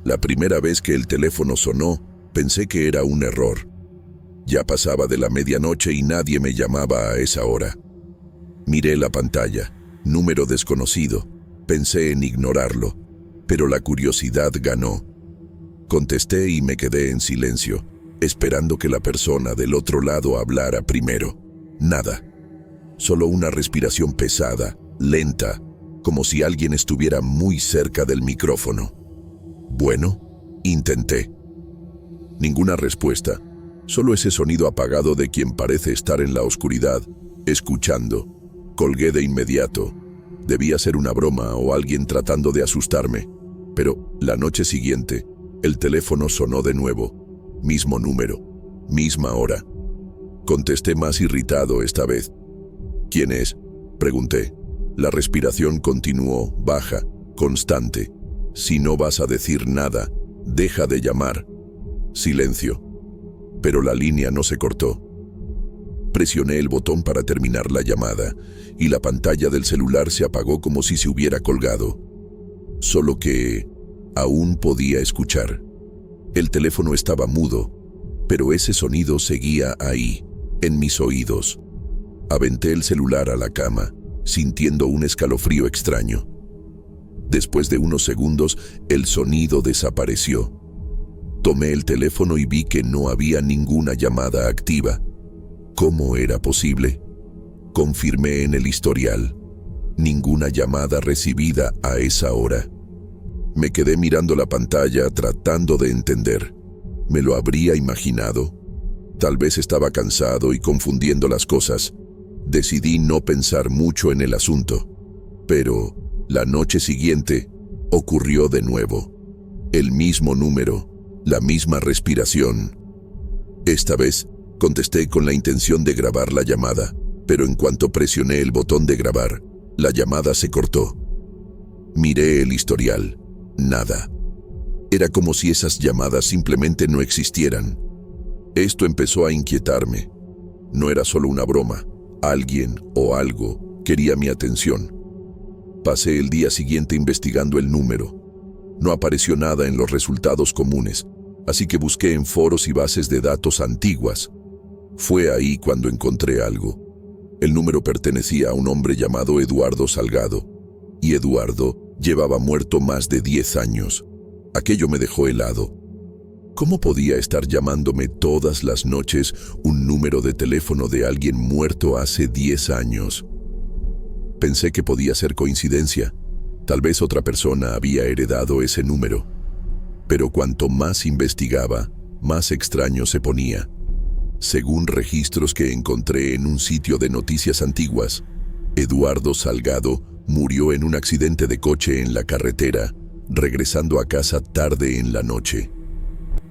La primera vez que el teléfono sonó, pensé que era un error. Ya pasaba de la medianoche y nadie me llamaba a esa hora. Miré la pantalla, número desconocido. Pensé en ignorarlo, pero la curiosidad ganó. Contesté y me quedé en silencio, esperando que la persona del otro lado hablara primero. Nada. Solo una respiración pesada, lenta, como si alguien estuviera muy cerca del micrófono. Bueno, intenté. Ninguna respuesta, solo ese sonido apagado de quien parece estar en la oscuridad, escuchando. Colgué de inmediato. Debía ser una broma o alguien tratando de asustarme. Pero la noche siguiente, el teléfono sonó de nuevo. Mismo número, misma hora. Contesté más irritado esta vez. ¿Quién es?, pregunté. La respiración continuó, baja, constante. Si no vas a decir nada, deja de llamar. Silencio. Pero la línea no se cortó. Presioné el botón para terminar la llamada, y la pantalla del celular se apagó como si se hubiera colgado. Solo que aún podía escuchar. El teléfono estaba mudo, pero ese sonido seguía ahí, en mis oídos. Aventé el celular a la cama, sintiendo un escalofrío extraño. Después de unos segundos, el sonido desapareció. Tomé el teléfono y vi que no había ninguna llamada activa. ¿Cómo era posible? Confirmé en el historial. Ninguna llamada recibida a esa hora. Me quedé mirando la pantalla tratando de entender. ¿Me lo habría imaginado? Tal vez estaba cansado y confundiendo las cosas. Decidí no pensar mucho en el asunto. Pero la noche siguiente ocurrió de nuevo. El mismo número, la misma respiración. Esta vez contesté con la intención de grabar la llamada, pero en cuanto presioné el botón de grabar, la llamada se cortó. Miré el historial. Nada. Era como si esas llamadas simplemente no existieran. Esto empezó a inquietarme. No era solo una broma. Alguien o algo quería mi atención. Pasé el día siguiente investigando el número. No apareció nada en los resultados comunes, así que busqué en foros y bases de datos antiguas. Fue ahí cuando encontré algo. El número pertenecía a un hombre llamado Eduardo Salgado, y Eduardo llevaba muerto más de 10 años. Aquello me dejó helado. ¿Cómo podía estar llamándome todas las noches un número de teléfono de alguien muerto hace 10 años? Pensé que podía ser coincidencia. Tal vez otra persona había heredado ese número. Pero cuanto más investigaba, más extraño se ponía. Según registros que encontré en un sitio de noticias antiguas, Eduardo Salgado murió en un accidente de coche en la carretera, regresando a casa tarde en la noche.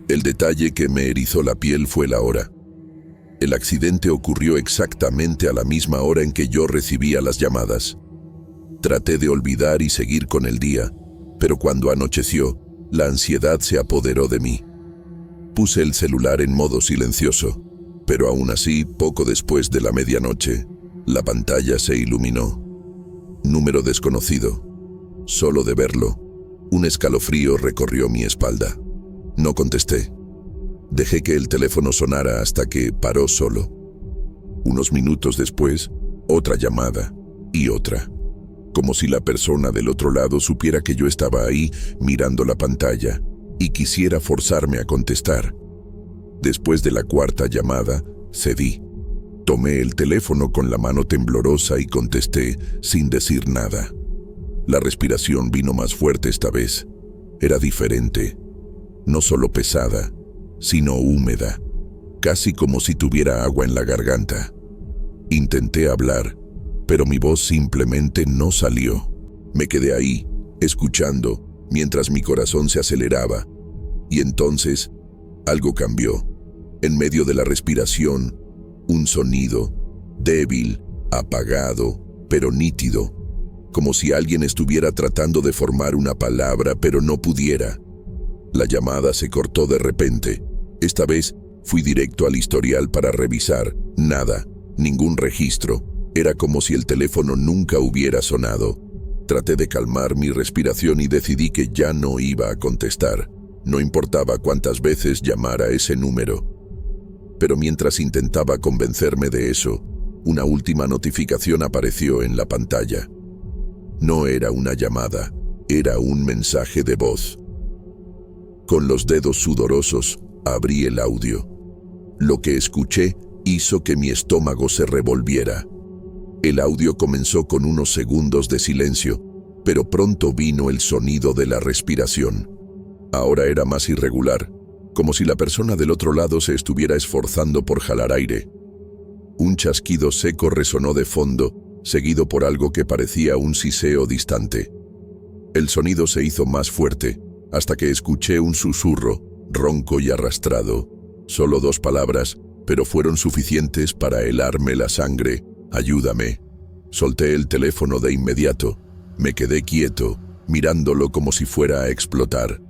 El detalle que me erizó la piel fue la hora. El accidente ocurrió exactamente a la misma hora en que yo recibía las llamadas. Traté de olvidar y seguir con el día, pero cuando anocheció, la ansiedad se apoderó de mí. Puse el celular en modo silencioso, pero aún así, poco después de la medianoche, la pantalla se iluminó. Número desconocido. Solo de verlo, un escalofrío recorrió mi espalda. No contesté. Dejé que el teléfono sonara hasta que paró solo. Unos minutos después, otra llamada y otra. Como si la persona del otro lado supiera que yo estaba ahí mirando la pantalla y quisiera forzarme a contestar. Después de la cuarta llamada, cedí. Tomé el teléfono con la mano temblorosa y contesté sin decir nada. La respiración vino más fuerte esta vez. Era diferente. No solo pesada, sino húmeda, casi como si tuviera agua en la garganta. Intenté hablar, pero mi voz simplemente no salió. Me quedé ahí, escuchando, mientras mi corazón se aceleraba. Y entonces, algo cambió. En medio de la respiración, un sonido, débil, apagado, pero nítido, como si alguien estuviera tratando de formar una palabra, pero no pudiera. La llamada se cortó de repente. Esta vez fui directo al historial para revisar. Nada, ningún registro. Era como si el teléfono nunca hubiera sonado. Traté de calmar mi respiración y decidí que ya no iba a contestar. No importaba cuántas veces llamara ese número. Pero mientras intentaba convencerme de eso, una última notificación apareció en la pantalla. No era una llamada, era un mensaje de voz. Con los dedos sudorosos, abrí el audio. Lo que escuché hizo que mi estómago se revolviera. El audio comenzó con unos segundos de silencio, pero pronto vino el sonido de la respiración. Ahora era más irregular, como si la persona del otro lado se estuviera esforzando por jalar aire. Un chasquido seco resonó de fondo, seguido por algo que parecía un siseo distante. El sonido se hizo más fuerte, hasta que escuché un susurro, ronco y arrastrado. Solo 2 palabras, pero fueron suficientes para helarme la sangre. «Ayúdame». Solté el teléfono de inmediato. Me quedé quieto, mirándolo como si fuera a explotar.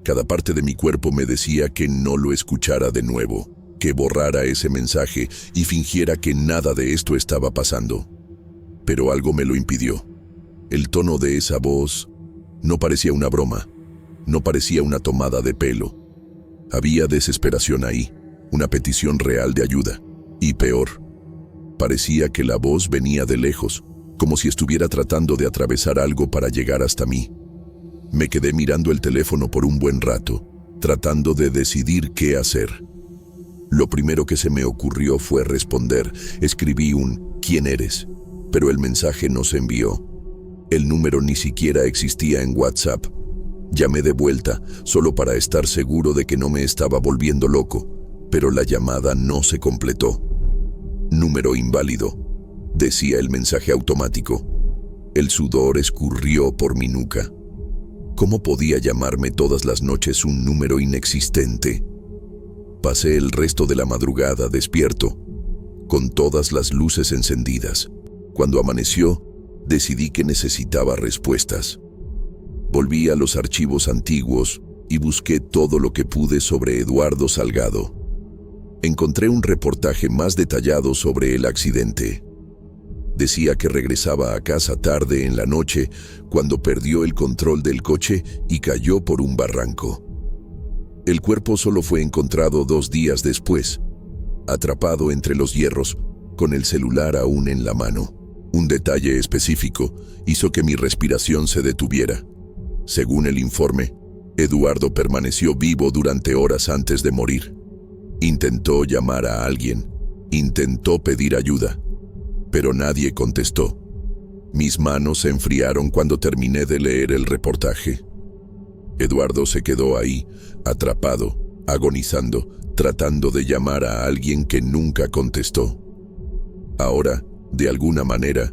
Cada parte de mi cuerpo me decía que no lo escuchara de nuevo, que borrara ese mensaje y fingiera que nada de esto estaba pasando. Pero algo me lo impidió. El tono de esa voz no parecía una broma, no parecía una tomada de pelo. Había desesperación ahí, una petición real de ayuda. Y peor, parecía que la voz venía de lejos, como si estuviera tratando de atravesar algo para llegar hasta mí. Me quedé mirando el teléfono por un buen rato, tratando de decidir qué hacer. Lo primero que se me ocurrió fue responder. Escribí un «¿Quién eres?», pero el mensaje no se envió. El número ni siquiera existía en WhatsApp. Llamé de vuelta, solo para estar seguro de que no me estaba volviendo loco, pero la llamada no se completó. «Número inválido», decía el mensaje automático. El sudor escurrió por mi nuca. ¿Cómo podía llamarme todas las noches un número inexistente? Pasé el resto de la madrugada despierto, con todas las luces encendidas. Cuando amaneció, decidí que necesitaba respuestas. Volví a los archivos antiguos y busqué todo lo que pude sobre Eduardo Salgado. Encontré un reportaje más detallado sobre el accidente. Decía que regresaba a casa tarde en la noche cuando perdió el control del coche y cayó por un barranco. El cuerpo solo fue encontrado 2 días después, atrapado entre los hierros, con el celular aún en la mano. Un detalle específico hizo que mi respiración se detuviera. Según el informe, Eduardo permaneció vivo durante horas antes de morir. Intentó llamar a alguien, intentó pedir ayuda, pero nadie contestó. Mis manos se enfriaron cuando terminé de leer el reportaje. Eduardo se quedó ahí, atrapado, agonizando, tratando de llamar a alguien que nunca contestó. Ahora, de alguna manera,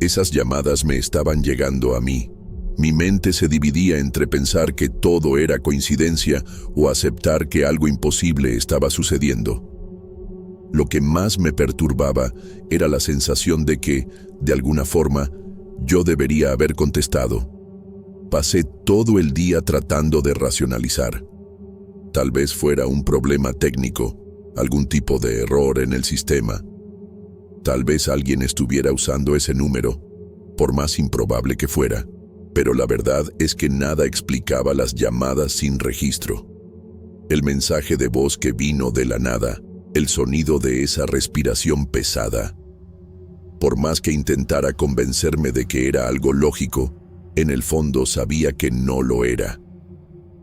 esas llamadas me estaban llegando a mí. Mi mente se dividía entre pensar que todo era coincidencia o aceptar que algo imposible estaba sucediendo. Lo que más me perturbaba era la sensación de que, de alguna forma, yo debería haber contestado. Pasé todo el día tratando de racionalizar. Tal vez fuera un problema técnico, algún tipo de error en el sistema. Tal vez alguien estuviera usando ese número, por más improbable que fuera. Pero la verdad es que nada explicaba las llamadas sin registro. El mensaje de voz que vino de la nada, el sonido de esa respiración pesada. Por más que intentara convencerme de que era algo lógico, en el fondo sabía que no lo era.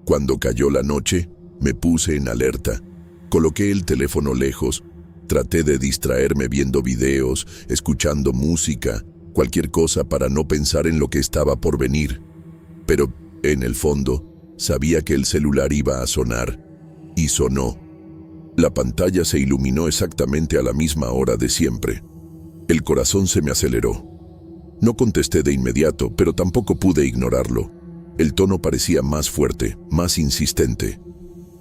Cuando cayó la noche, me puse en alerta. Coloqué el teléfono lejos, traté de distraerme viendo videos, escuchando música, cualquier cosa para no pensar en lo que estaba por venir. Pero, en el fondo, sabía que el celular iba a sonar. Y sonó. La pantalla se iluminó exactamente a la misma hora de siempre. El corazón se me aceleró. No contesté de inmediato, pero tampoco pude ignorarlo. El tono parecía más fuerte, más insistente.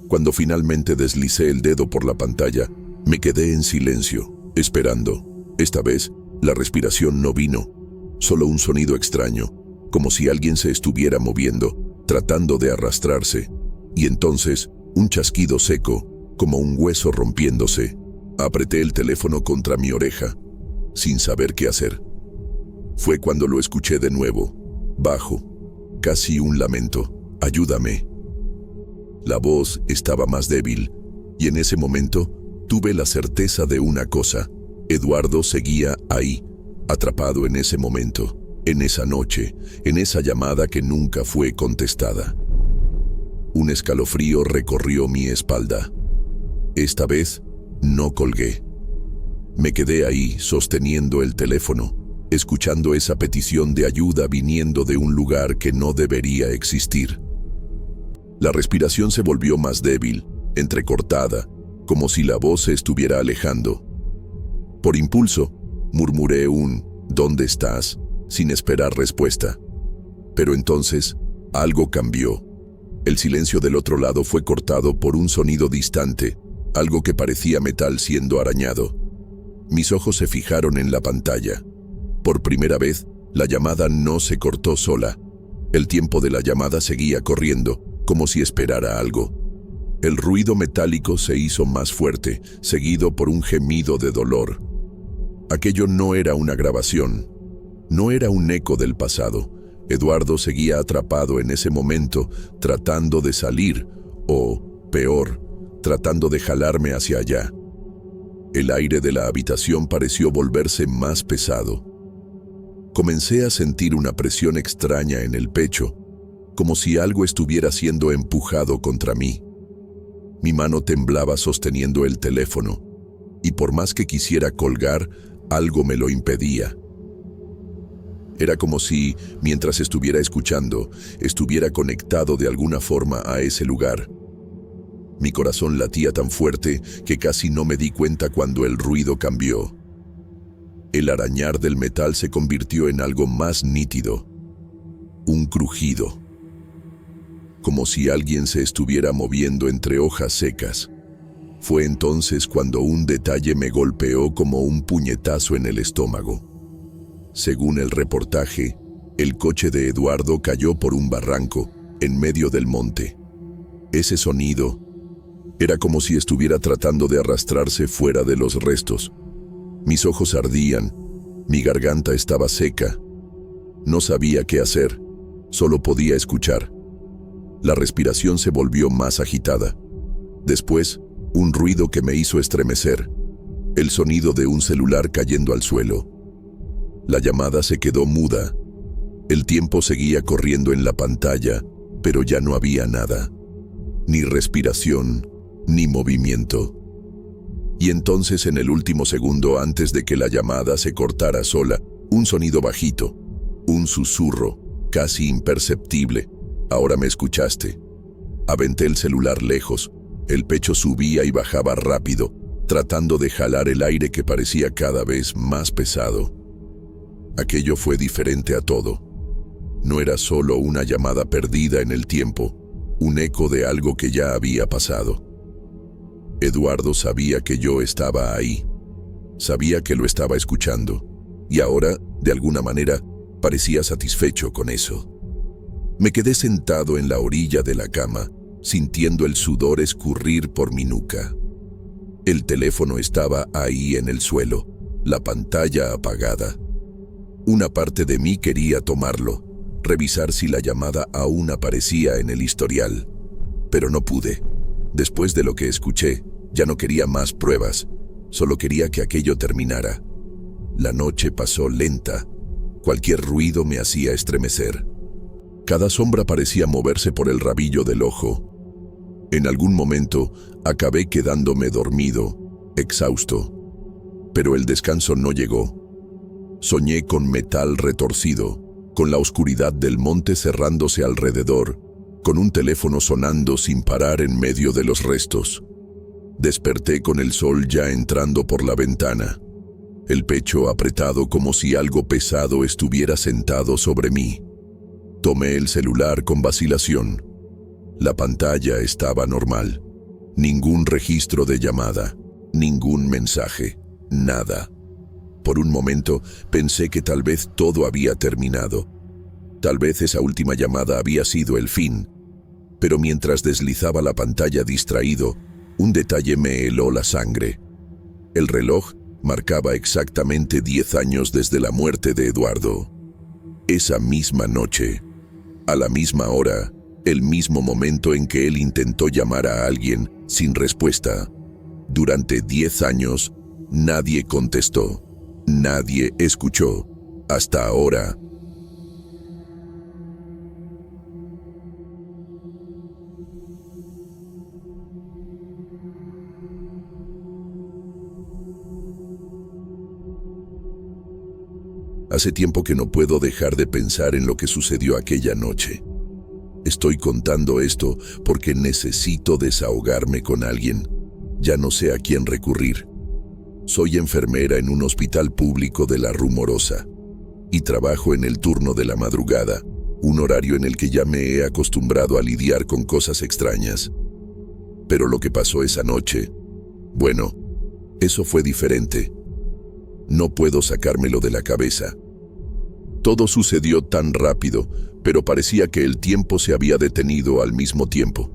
Cuando finalmente deslicé el dedo por la pantalla, me quedé en silencio, esperando. Esta vez, la respiración no vino, solo un sonido extraño, como si alguien se estuviera moviendo, tratando de arrastrarse. Y entonces, un chasquido seco, como un hueso rompiéndose. Apreté el teléfono contra mi oreja, sin saber qué hacer. Fue cuando lo escuché de nuevo, bajo, casi un lamento. «Ayúdame». La voz estaba más débil, y en ese momento tuve la certeza de una cosa: Eduardo seguía ahí, atrapado en ese momento, en esa noche, en esa llamada que nunca fue contestada. Un escalofrío recorrió mi espalda. Esta vez no colgué. Me quedé ahí sosteniendo el teléfono, escuchando esa petición de ayuda viniendo de un lugar que no debería existir. La respiración se volvió más débil, entrecortada, como si la voz se estuviera alejando. Por impulso, murmuré un «¿Dónde estás?», sin esperar respuesta. Pero entonces, algo cambió. El silencio del otro lado fue cortado por un sonido distante, algo que parecía metal siendo arañado. Mis ojos se fijaron en la pantalla. Por primera vez, la llamada no se cortó sola. El tiempo de la llamada seguía corriendo, como si esperara algo. El ruido metálico se hizo más fuerte, seguido por un gemido de dolor. Aquello no era una grabación, no era un eco del pasado. Eduardo seguía atrapado en ese momento, tratando de salir, o, peor, tratando de jalarme hacia allá. El aire de la habitación pareció volverse más pesado. Comencé a sentir una presión extraña en el pecho, como si algo estuviera siendo empujado contra mí. Mi mano temblaba sosteniendo el teléfono, y por más que quisiera colgar, algo me lo impedía. Era como si, mientras estuviera escuchando, estuviera conectado de alguna forma a ese lugar. Mi corazón latía tan fuerte que casi no me di cuenta cuando el ruido cambió. El arañar del metal se convirtió en algo más nítido. Un crujido. Como si alguien se estuviera moviendo entre hojas secas. Fue entonces cuando un detalle me golpeó como un puñetazo en el estómago. Según el reportaje, el coche de Eduardo cayó por un barranco en medio del monte. Ese sonido era como si estuviera tratando de arrastrarse fuera de los restos. Mis ojos ardían, mi garganta estaba seca. No sabía qué hacer, solo podía escuchar. La respiración se volvió más agitada. Después, un ruido que me hizo estremecer, el sonido de un celular cayendo al suelo. La llamada se quedó muda. El tiempo seguía corriendo en la pantalla, pero ya no había nada. Ni respiración, ni movimiento. Y entonces, en el último segundo antes de que la llamada se cortara sola, un sonido bajito, un susurro, casi imperceptible. «Ahora me escuchaste». Aventé el celular lejos. El pecho subía y bajaba rápido, tratando de jalar el aire que parecía cada vez más pesado. Aquello fue diferente a todo. No era solo una llamada perdida en el tiempo, un eco de algo que ya había pasado. Eduardo sabía que yo estaba ahí. Sabía que lo estaba escuchando. Y ahora, de alguna manera, parecía satisfecho con eso. Me quedé sentado en la orilla de la cama, sintiendo el sudor escurrir por mi nuca. El teléfono estaba ahí en el suelo, la pantalla apagada. Una parte de mí quería tomarlo, revisar si la llamada aún aparecía en el historial. Pero no pude. Después de lo que escuché, ya no quería más pruebas, solo quería que aquello terminara. La noche pasó lenta. Cualquier ruido me hacía estremecer. Cada sombra parecía moverse por el rabillo del ojo. En algún momento acabé quedándome dormido, exhausto. Pero el descanso no llegó. Soñé con metal retorcido, con la oscuridad del monte cerrándose alrededor, con un teléfono sonando sin parar en medio de los restos. Desperté con el sol ya entrando por la ventana, el pecho apretado como si algo pesado estuviera sentado sobre mí. Tomé el celular con vacilación. La pantalla estaba normal. Ningún registro de llamada, ningún mensaje, nada. Por un momento pensé que tal vez todo había terminado. Tal vez esa última llamada había sido el fin. Pero mientras deslizaba la pantalla distraído, un detalle me heló la sangre. El reloj marcaba exactamente 10 años desde la muerte de Eduardo. Esa misma noche, a la misma hora, El mismo momento en que él intentó llamar a alguien sin respuesta. Durante 10 años, nadie contestó, nadie escuchó, hasta ahora. Hace tiempo que no puedo dejar de pensar en lo que sucedió aquella noche. Estoy contando esto porque necesito desahogarme con alguien. Ya no sé a quién recurrir. Soy enfermera en un hospital público de La Rumorosa y trabajo en el turno de la madrugada, un horario en el que ya me he acostumbrado a lidiar con cosas extrañas. Pero lo que pasó esa noche, bueno, eso fue diferente. No puedo sacármelo de la cabeza. Todo sucedió tan rápido, pero parecía que el tiempo se había detenido al mismo tiempo.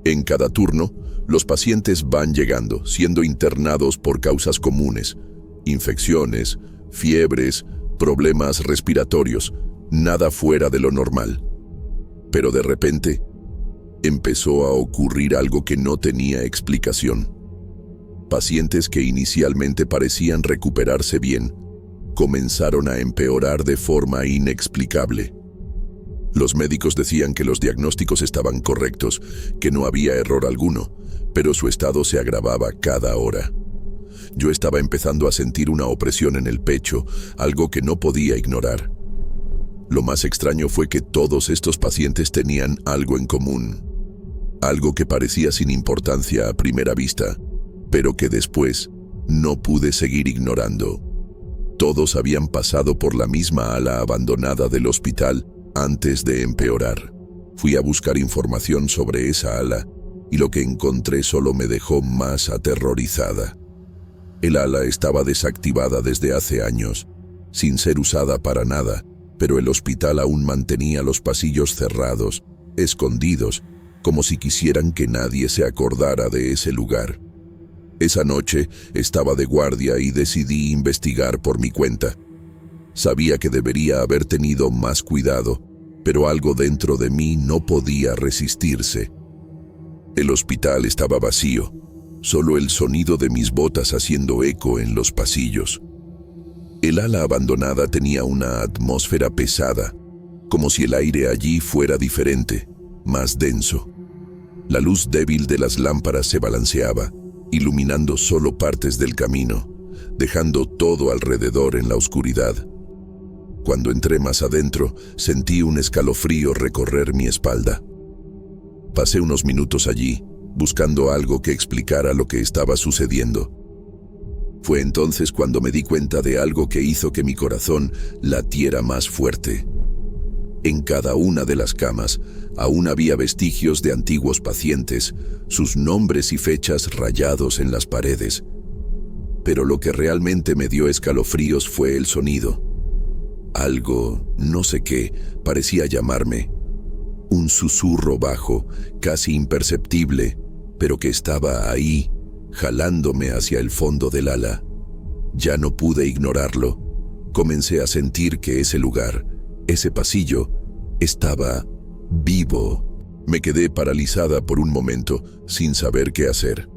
En cada turno, los pacientes van llegando, siendo internados por causas comunes, infecciones, fiebres, problemas respiratorios, nada fuera de lo normal. Pero de repente, empezó a ocurrir algo que no tenía explicación. Pacientes que inicialmente parecían recuperarse bien, comenzaron a empeorar de forma inexplicable. Los médicos decían que los diagnósticos estaban correctos, que no había error alguno, pero su estado se agravaba cada hora. Yo estaba empezando a sentir una opresión en el pecho, algo que no podía ignorar. Lo más extraño fue que todos estos pacientes tenían algo en común, algo que parecía sin importancia a primera vista, pero que después no pude seguir ignorando. Todos habían pasado por la misma ala abandonada del hospital antes de empeorar. Fui a buscar información sobre esa ala y lo que encontré solo me dejó más aterrorizada. El ala estaba desactivada desde hace años, sin ser usada para nada, pero el hospital aún mantenía los pasillos cerrados, escondidos, como si quisieran que nadie se acordara de ese lugar. Esa noche estaba de guardia y decidí investigar por mi cuenta. Sabía que debería haber tenido más cuidado, pero algo dentro de mí no podía resistirse. El hospital estaba vacío, solo el sonido de mis botas haciendo eco en los pasillos. El ala abandonada tenía una atmósfera pesada, como si el aire allí fuera diferente, más denso. La luz débil de las lámparas se balanceaba, iluminando solo partes del camino, dejando todo alrededor en la oscuridad. Cuando entré más adentro, sentí un escalofrío recorrer mi espalda. Pasé unos minutos allí, buscando algo que explicara lo que estaba sucediendo. Fue entonces cuando me di cuenta de algo que hizo que mi corazón latiera más fuerte. En cada una de las camas aún había vestigios de antiguos pacientes, sus nombres y fechas rayados en las paredes. Pero lo que realmente me dio escalofríos fue el sonido. Algo, no sé qué, parecía llamarme. Un susurro bajo, casi imperceptible, pero que estaba ahí, jalándome hacia el fondo del ala. Ya no pude ignorarlo. Comencé a sentir que ese lugar, ese pasillo, estaba vivo. Me quedé paralizada por un momento, sin saber qué hacer.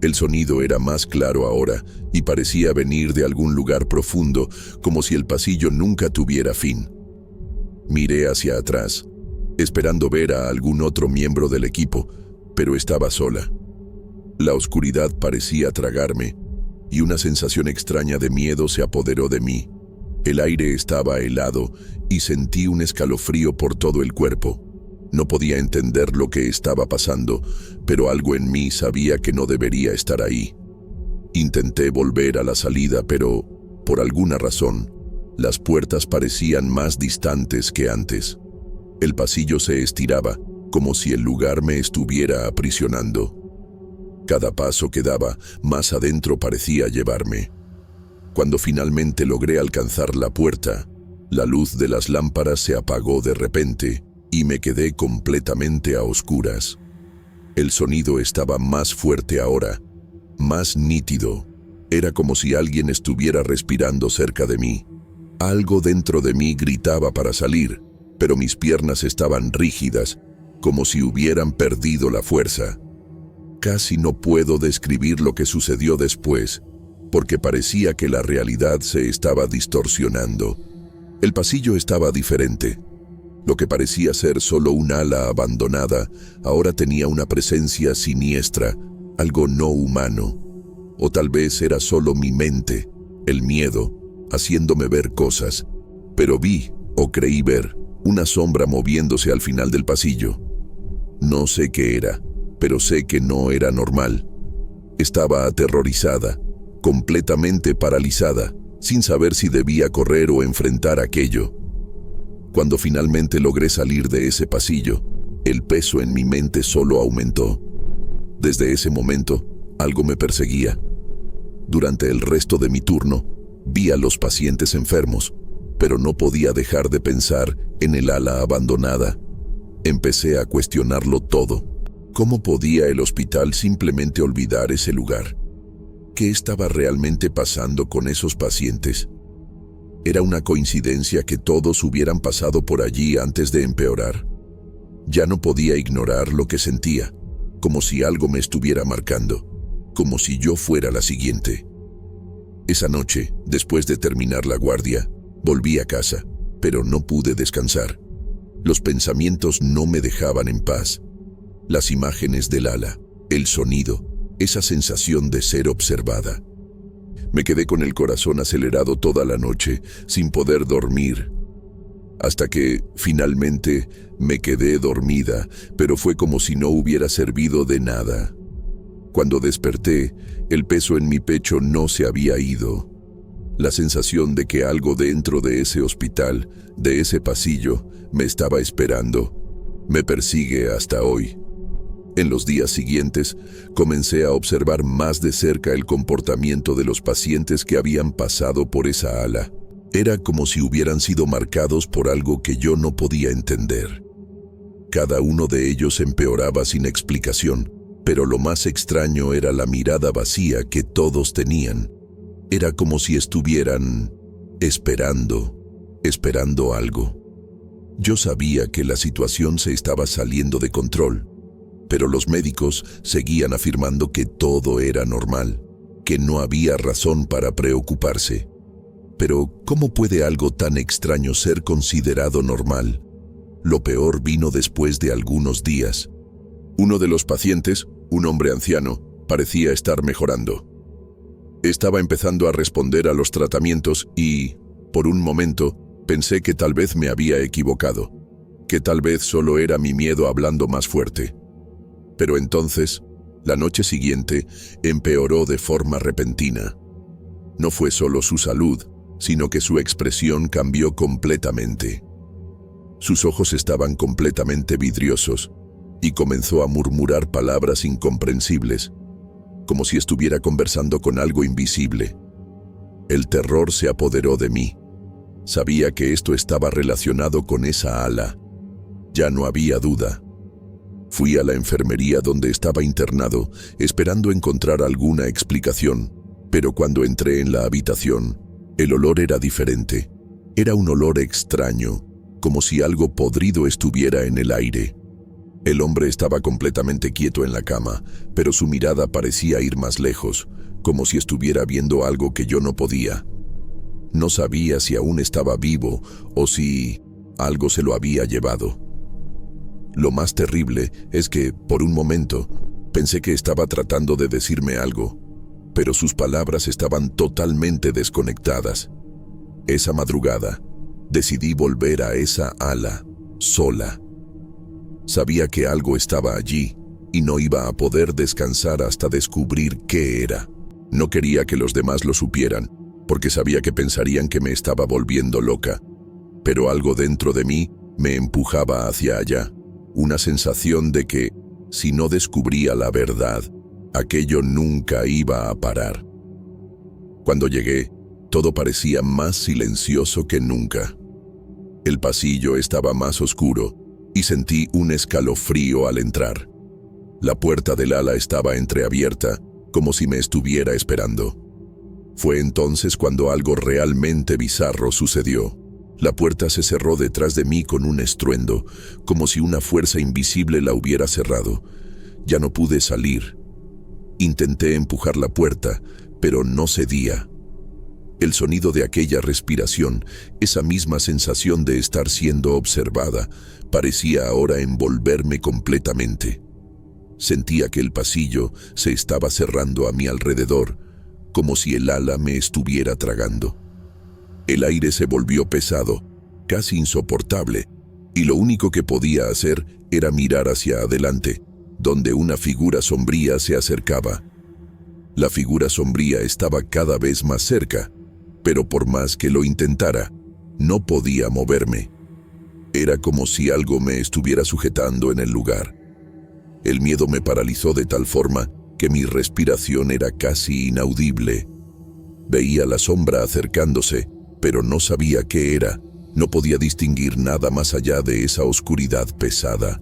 El sonido era más claro ahora y parecía venir de algún lugar profundo, como si el pasillo nunca tuviera fin. Miré hacia atrás, esperando ver a algún otro miembro del equipo, pero estaba sola. La oscuridad parecía tragarme, y una sensación extraña de miedo se apoderó de mí. El aire estaba helado y sentí un escalofrío por todo el cuerpo. No podía entender lo que estaba pasando, pero algo en mí sabía que no debería estar ahí. Intenté volver a la salida, pero, por alguna razón, las puertas parecían más distantes que antes. El pasillo se estiraba, como si el lugar me estuviera aprisionando. Cada paso que daba, más adentro parecía llevarme. Cuando finalmente logré alcanzar la puerta, la luz de las lámparas se apagó de repente y me quedé completamente a oscuras. El sonido estaba más fuerte ahora, más nítido. Era como si alguien estuviera respirando cerca de mí. Algo dentro de mí gritaba para salir, pero mis piernas estaban rígidas como si hubieran perdido la fuerza. Casi no puedo describir lo que sucedió después, porque parecía que la realidad se estaba distorsionando. El pasillo estaba diferente. Lo que parecía ser solo un ala abandonada, ahora tenía una presencia siniestra, algo no humano. O tal vez era solo mi mente, el miedo, haciéndome ver cosas. Pero vi, o creí ver, una sombra moviéndose al final del pasillo. No sé qué era, pero sé que no era normal. Estaba aterrorizada, completamente paralizada, sin saber si debía correr o enfrentar aquello. Cuando finalmente logré salir de ese pasillo, el peso en mi mente solo aumentó. Desde ese momento, algo me perseguía. Durante el resto de mi turno, vi a los pacientes enfermos, pero no podía dejar de pensar en el ala abandonada. Empecé a cuestionarlo todo. ¿Cómo podía el hospital simplemente olvidar ese lugar? ¿Qué estaba realmente pasando con esos pacientes? ¿Era una coincidencia que todos hubieran pasado por allí antes de empeorar? Ya no podía ignorar lo que sentía, como si algo me estuviera marcando, como si yo fuera la siguiente. Esa noche, después de terminar la guardia, volví a casa, pero no pude descansar. Los pensamientos no me dejaban en paz. Las imágenes del ala, el sonido, esa sensación de ser observada. Me quedé con el corazón acelerado toda la noche, sin poder dormir. Hasta que, finalmente, me quedé dormida, pero fue como si no hubiera servido de nada. Cuando desperté, el peso en mi pecho no se había ido. La sensación de que algo dentro de ese hospital, de ese pasillo, me estaba esperando, me persigue hasta hoy. En los días siguientes, comencé a observar más de cerca el comportamiento de los pacientes que habían pasado por esa ala. Era como si hubieran sido marcados por algo que yo no podía entender. Cada uno de ellos empeoraba sin explicación, pero lo más extraño era la mirada vacía que todos tenían. Era como si estuvieran esperando algo. Yo sabía que la situación se estaba saliendo de control, pero los médicos seguían afirmando que todo era normal, que no había razón para preocuparse. Pero, ¿cómo puede algo tan extraño ser considerado normal? Lo peor vino después de algunos días. Uno de los pacientes, un hombre anciano, parecía estar mejorando. Estaba empezando a responder a los tratamientos y, por un momento, pensé que tal vez me había equivocado, que tal vez solo era mi miedo hablando más fuerte. Pero entonces, la noche siguiente, empeoró de forma repentina. No fue solo su salud, sino que su expresión cambió completamente. Sus ojos estaban completamente vidriosos y comenzó a murmurar palabras incomprensibles, como si estuviera conversando con algo invisible. El terror se apoderó de mí. Sabía que esto estaba relacionado con esa ala. Ya no había duda. Fui a la enfermería donde estaba internado, esperando encontrar alguna explicación, pero cuando entré en la habitación, el olor era diferente. Era un olor extraño, como si algo podrido estuviera en el aire. El hombre estaba completamente quieto en la cama, pero su mirada parecía ir más lejos, como si estuviera viendo algo que yo no podía. No sabía si aún estaba vivo o si algo se lo había llevado. Lo más terrible es que, por un momento, pensé que estaba tratando de decirme algo, pero sus palabras estaban totalmente desconectadas. Esa madrugada, decidí volver a esa ala, sola. Sabía que algo estaba allí y no iba a poder descansar hasta descubrir qué era. No quería que los demás lo supieran, porque sabía que pensarían que me estaba volviendo loca. Pero algo dentro de mí me empujaba hacia allá. Una sensación de que, si no descubría la verdad, aquello nunca iba a parar. Cuando llegué, todo parecía más silencioso que nunca. El pasillo estaba más oscuro y sentí un escalofrío al entrar. La puerta del ala estaba entreabierta, como si me estuviera esperando. Fue entonces cuando algo realmente bizarro sucedió. La puerta se cerró detrás de mí con un estruendo, como si una fuerza invisible la hubiera cerrado. Ya no pude salir. Intenté empujar la puerta, pero no cedía. El sonido de aquella respiración, esa misma sensación de estar siendo observada, parecía ahora envolverme completamente. Sentía que el pasillo se estaba cerrando a mi alrededor, como si el ala me estuviera tragando. El aire se volvió pesado, casi insoportable, y lo único que podía hacer era mirar hacia adelante, donde una figura sombría se acercaba. La figura sombría estaba cada vez más cerca, pero por más que lo intentara, no podía moverme. Era como si algo me estuviera sujetando en el lugar. El miedo me paralizó de tal forma que mi respiración era casi inaudible. Veía la sombra acercándose, pero no sabía qué era. No podía distinguir nada más allá de esa oscuridad pesada.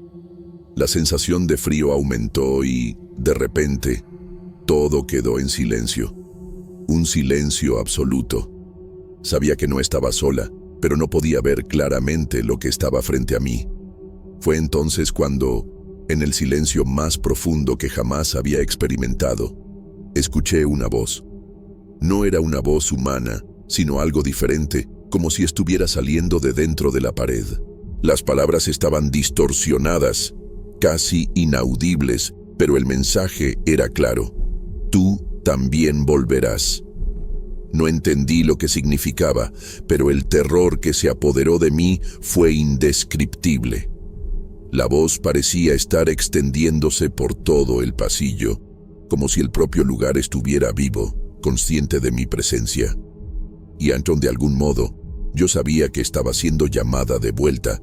La sensación de frío aumentó y, de repente, todo quedó en silencio. Un silencio absoluto. Sabía que no estaba sola, pero no podía ver claramente lo que estaba frente a mí. Fue entonces cuando, en el silencio más profundo que jamás había experimentado, escuché una voz. No era una voz humana, sino algo diferente, como si estuviera saliendo de dentro de la pared. Las palabras estaban distorsionadas, casi inaudibles, pero el mensaje era claro. Tú también volverás. No entendí lo que significaba, pero el terror que se apoderó de mí fue indescriptible. La voz parecía estar extendiéndose por todo el pasillo, como si el propio lugar estuviera vivo, consciente de mi presencia. Y de algún modo, yo sabía que estaba siendo llamada de vuelta,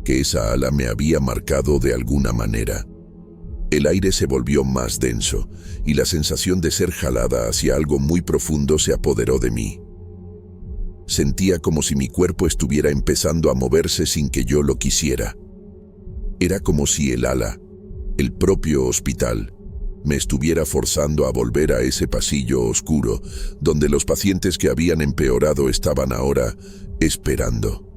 que esa ala me había marcado de alguna manera. El aire se volvió más denso, y la sensación de ser jalada hacia algo muy profundo se apoderó de mí. Sentía como si mi cuerpo estuviera empezando a moverse sin que yo lo quisiera. Era como si el ala, el propio hospital, me estuviera forzando a volver a ese pasillo oscuro, donde los pacientes que habían empeorado estaban ahora esperando.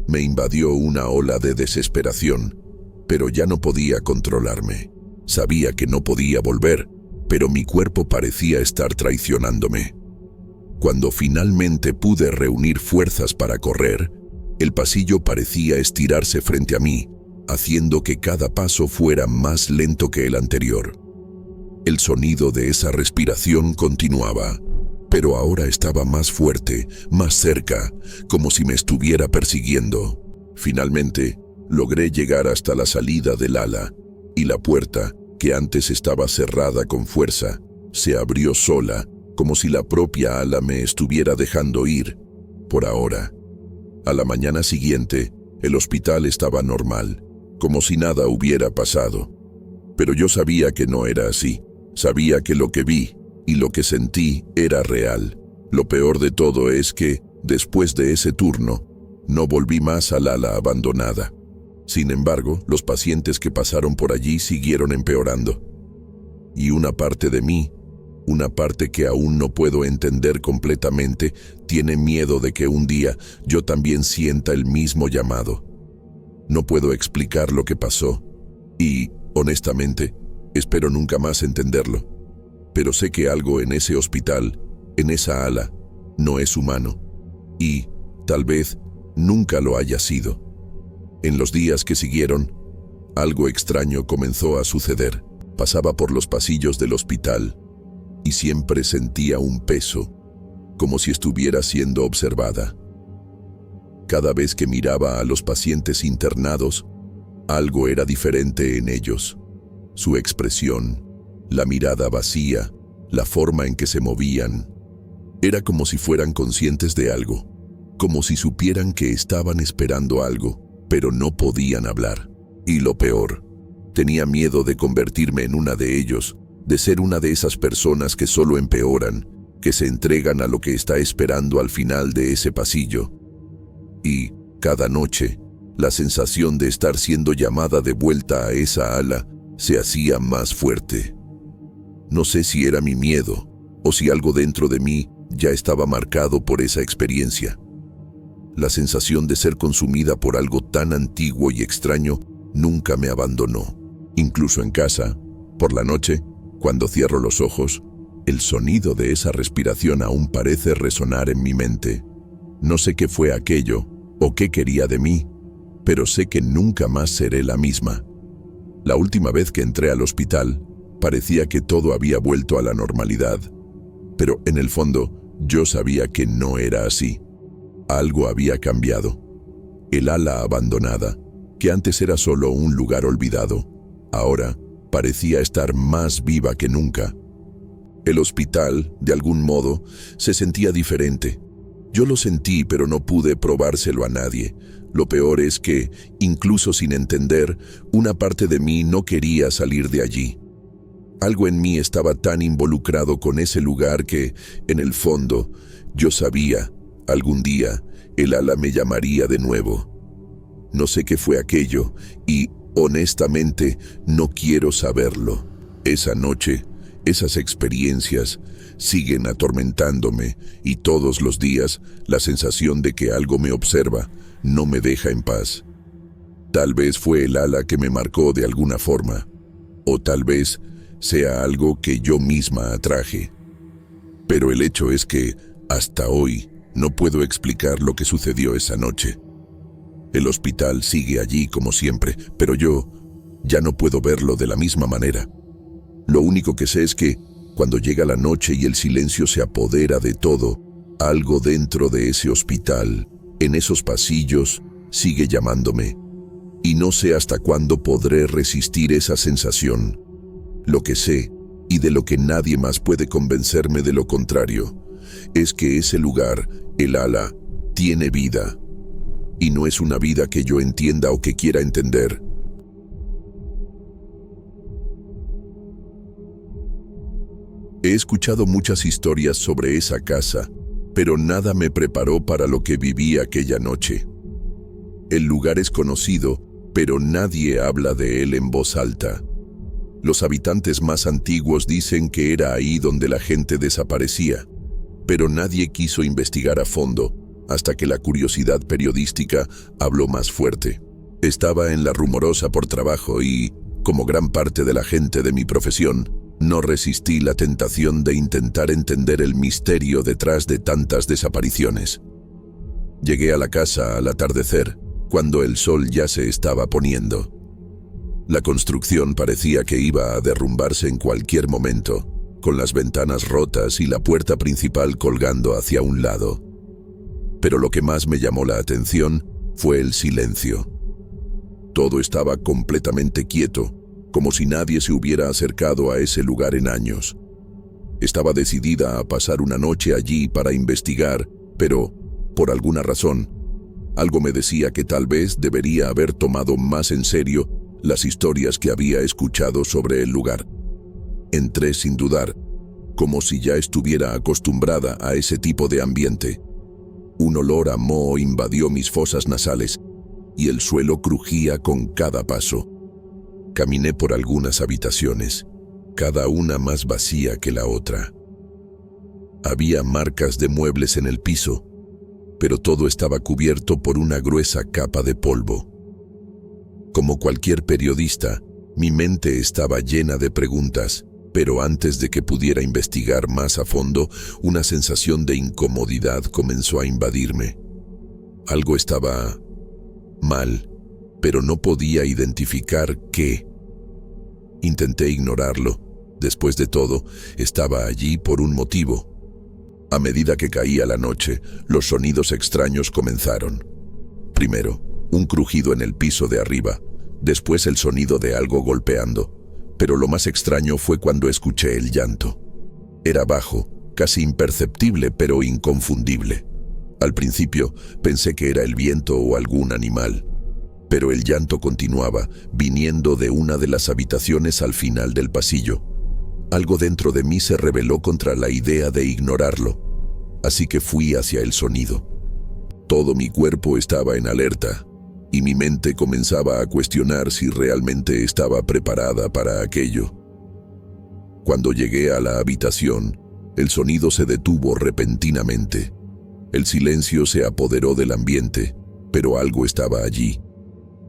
Me invadió una ola de desesperación, pero ya no podía controlarme. Sabía que no podía volver, pero mi cuerpo parecía estar traicionándome. Cuando finalmente pude reunir fuerzas para correr, el pasillo parecía estirarse frente a mí, haciendo que cada paso fuera más lento que el anterior. El sonido de esa respiración continuaba, pero ahora estaba más fuerte, más cerca, como si me estuviera persiguiendo. Finalmente, logré llegar hasta la salida del ala, y la puerta, que antes estaba cerrada con fuerza, se abrió sola, como si la propia ala me estuviera dejando ir, por ahora. A la mañana siguiente, el hospital estaba normal, como si nada hubiera pasado. Pero yo sabía que no era así. Sabía que lo que vi y lo que sentí era real. Lo peor de todo es que, después de ese turno, no volví más al ala abandonada. Sin embargo, los pacientes que pasaron por allí siguieron empeorando. Y una parte de mí, una parte que aún no puedo entender completamente, tiene miedo de que un día yo también sienta el mismo llamado. No puedo explicar lo que pasó y, honestamente, espero nunca más entenderlo. Pero sé que algo en ese hospital, en esa ala, no es humano. Y, tal vez, nunca lo haya sido. En los días que siguieron, algo extraño comenzó a suceder. Pasaba por los pasillos del hospital y siempre sentía un peso, como si estuviera siendo observada. Cada vez que miraba a los pacientes internados, algo era diferente en ellos. Su expresión, la mirada vacía, la forma en que se movían. Era como si fueran conscientes de algo, como si supieran que estaban esperando algo, pero no podían hablar. Y lo peor, tenía miedo de convertirme en una de ellos, de ser una de esas personas que solo empeoran, que se entregan a lo que está esperando al final de ese pasillo. Y, cada noche, la sensación de estar siendo llamada de vuelta a esa ala se hacía más fuerte. No sé si era mi miedo, o si algo dentro de mí ya estaba marcado por esa experiencia. La sensación de ser consumida por algo tan antiguo y extraño nunca me abandonó. Incluso en casa, por la noche, cuando cierro los ojos, el sonido de esa respiración aún parece resonar en mi mente. No sé qué fue aquello o qué quería de mí, pero sé que nunca más seré la misma. La última vez que entré al hospital, parecía que todo había vuelto a la normalidad, pero en el fondo yo sabía que no era así. Algo había cambiado. El ala abandonada, que antes era solo un lugar olvidado, ahora parecía estar más viva que nunca. El hospital, de algún modo, se sentía diferente. Yo lo sentí, pero no pude probárselo a nadie. Lo peor es que, incluso sin entender, una parte de mí no quería salir de allí. Algo en mí estaba tan involucrado con ese lugar que, en el fondo, yo sabía, algún día, el ala me llamaría de nuevo. No sé qué fue aquello y, honestamente, no quiero saberlo. Esa noche, esas experiencias siguen atormentándome y todos los días la sensación de que algo me observa no me deja en paz. Tal vez fue el ala que me marcó de alguna forma, o tal vez sea algo que yo misma atraje. Pero el hecho es que, hasta hoy, no puedo explicar lo que sucedió esa noche. El hospital sigue allí como siempre, pero yo ya no puedo verlo de la misma manera. Lo único que sé es que, cuando llega la noche y el silencio se apodera de todo, algo dentro de ese hospital, en esos pasillos, sigue llamándome. Y no sé hasta cuándo podré resistir esa sensación. Lo que sé, y de lo que nadie más puede convencerme de lo contrario, es que ese lugar, el ala, tiene vida. Y no es una vida que yo entienda o que quiera entender. He escuchado muchas historias sobre esa casa, pero nada me preparó para lo que viví aquella noche. El lugar es conocido, pero nadie habla de él en voz alta. Los habitantes más antiguos dicen que era ahí donde la gente desaparecía, pero nadie quiso investigar a fondo hasta que la curiosidad periodística habló más fuerte. Estaba en la Rumorosa por trabajo y, como gran parte de la gente de mi profesión, no resistí la tentación de intentar entender el misterio detrás de tantas desapariciones. Llegué a la casa al atardecer, cuando el sol ya se estaba poniendo. La construcción parecía que iba a derrumbarse en cualquier momento, con las ventanas rotas y la puerta principal colgando hacia un lado. Pero lo que más me llamó la atención fue el silencio. Todo estaba completamente quieto, como si nadie se hubiera acercado a ese lugar en años. Estaba decidida a pasar una noche allí para investigar, pero, por alguna razón, algo me decía que tal vez debería haber tomado más en serio las historias que había escuchado sobre el lugar. Entré sin dudar, como si ya estuviera acostumbrada a ese tipo de ambiente. Un olor a moho invadió mis fosas nasales y el suelo crujía con cada paso. Caminé por algunas habitaciones, cada una más vacía que la otra. Había marcas de muebles en el piso, pero todo estaba cubierto por una gruesa capa de polvo. Como cualquier periodista, mi mente estaba llena de preguntas, pero antes de que pudiera investigar más a fondo, una sensación de incomodidad comenzó a invadirme. Algo estaba mal, pero no podía identificar qué. Intenté ignorarlo. Después de todo, estaba allí por un motivo. A medida que caía la noche, los sonidos extraños comenzaron. Primero, un crujido en el piso de arriba, después el sonido de algo golpeando, pero lo más extraño fue cuando escuché el llanto. Era bajo, casi imperceptible, pero inconfundible. Al principio pensé que era el viento o algún animal, pero el llanto continuaba, viniendo de una de las habitaciones al final del pasillo. Algo dentro de mí se rebeló contra la idea de ignorarlo, así que fui hacia el sonido. Todo mi cuerpo estaba en alerta, y mi mente comenzaba a cuestionar si realmente estaba preparada para aquello. Cuando llegué a la habitación, el sonido se detuvo repentinamente. El silencio se apoderó del ambiente, pero algo estaba allí.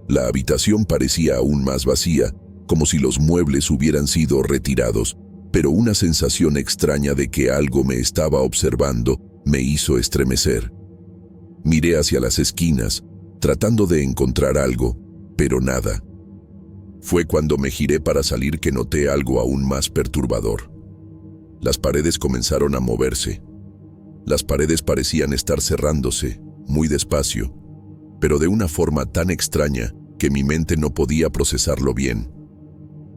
La habitación parecía aún más vacía, como si los muebles hubieran sido retirados, pero una sensación extraña de que algo me estaba observando me hizo estremecer. Miré hacia las esquinas, tratando de encontrar algo, pero nada. Fue cuando me giré para salir que noté algo aún más perturbador. Las paredes comenzaron a moverse. Las paredes parecían estar cerrándose, muy despacio, pero de una forma tan extraña que mi mente no podía procesarlo bien.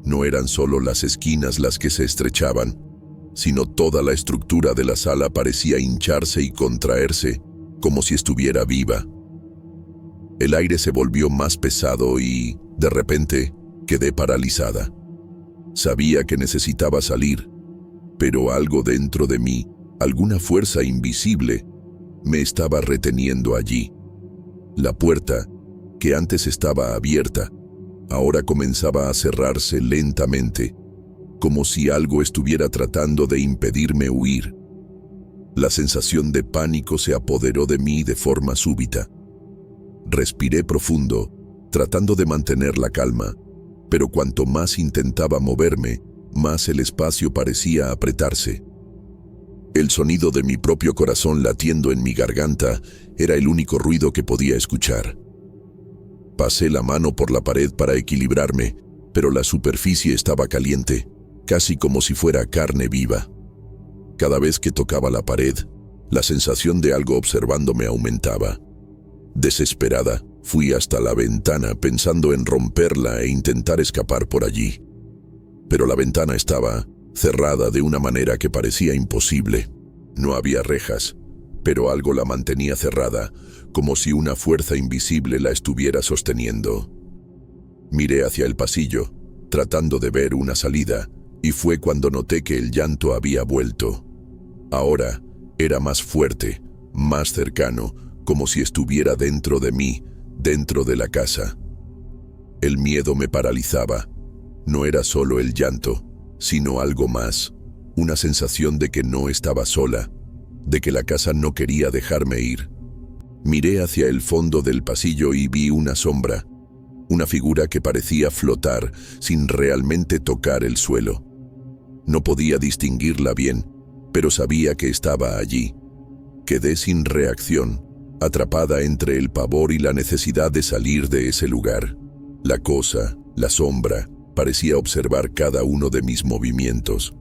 No eran solo las esquinas las que se estrechaban, sino toda la estructura de la sala parecía hincharse y contraerse, como si estuviera viva. El aire se volvió más pesado y, de repente, quedé paralizada. Sabía que necesitaba salir, pero algo dentro de mí, alguna fuerza invisible, me estaba reteniendo allí. La puerta, que antes estaba abierta, ahora comenzaba a cerrarse lentamente, como si algo estuviera tratando de impedirme huir. La sensación de pánico se apoderó de mí de forma súbita. Respiré profundo, tratando de mantener la calma, pero cuanto más intentaba moverme, más el espacio parecía apretarse. El sonido de mi propio corazón latiendo en mi garganta era el único ruido que podía escuchar. Pasé la mano por la pared para equilibrarme, pero la superficie estaba caliente, casi como si fuera carne viva. Cada vez que tocaba la pared, la sensación de algo observándome aumentaba. Desesperada, fui hasta la ventana pensando en romperla e intentar escapar por allí. Pero la ventana estaba cerrada de una manera que parecía imposible. No había rejas, pero algo la mantenía cerrada, como si una fuerza invisible la estuviera sosteniendo. Miré hacia el pasillo, tratando de ver una salida, y fue cuando noté que el llanto había vuelto. Ahora era más fuerte, más cercano, como si estuviera dentro de mí, dentro de la casa. El miedo me paralizaba. No era solo el llanto, sino algo más, una sensación de que no estaba sola, de que la casa no quería dejarme ir. Miré hacia el fondo del pasillo y vi una sombra, una figura que parecía flotar sin realmente tocar el suelo. No podía distinguirla bien, pero sabía que estaba allí. Quedé sin reacción, atrapada entre el pavor y la necesidad de salir de ese lugar. La cosa, la sombra, parecía observar cada uno de mis movimientos.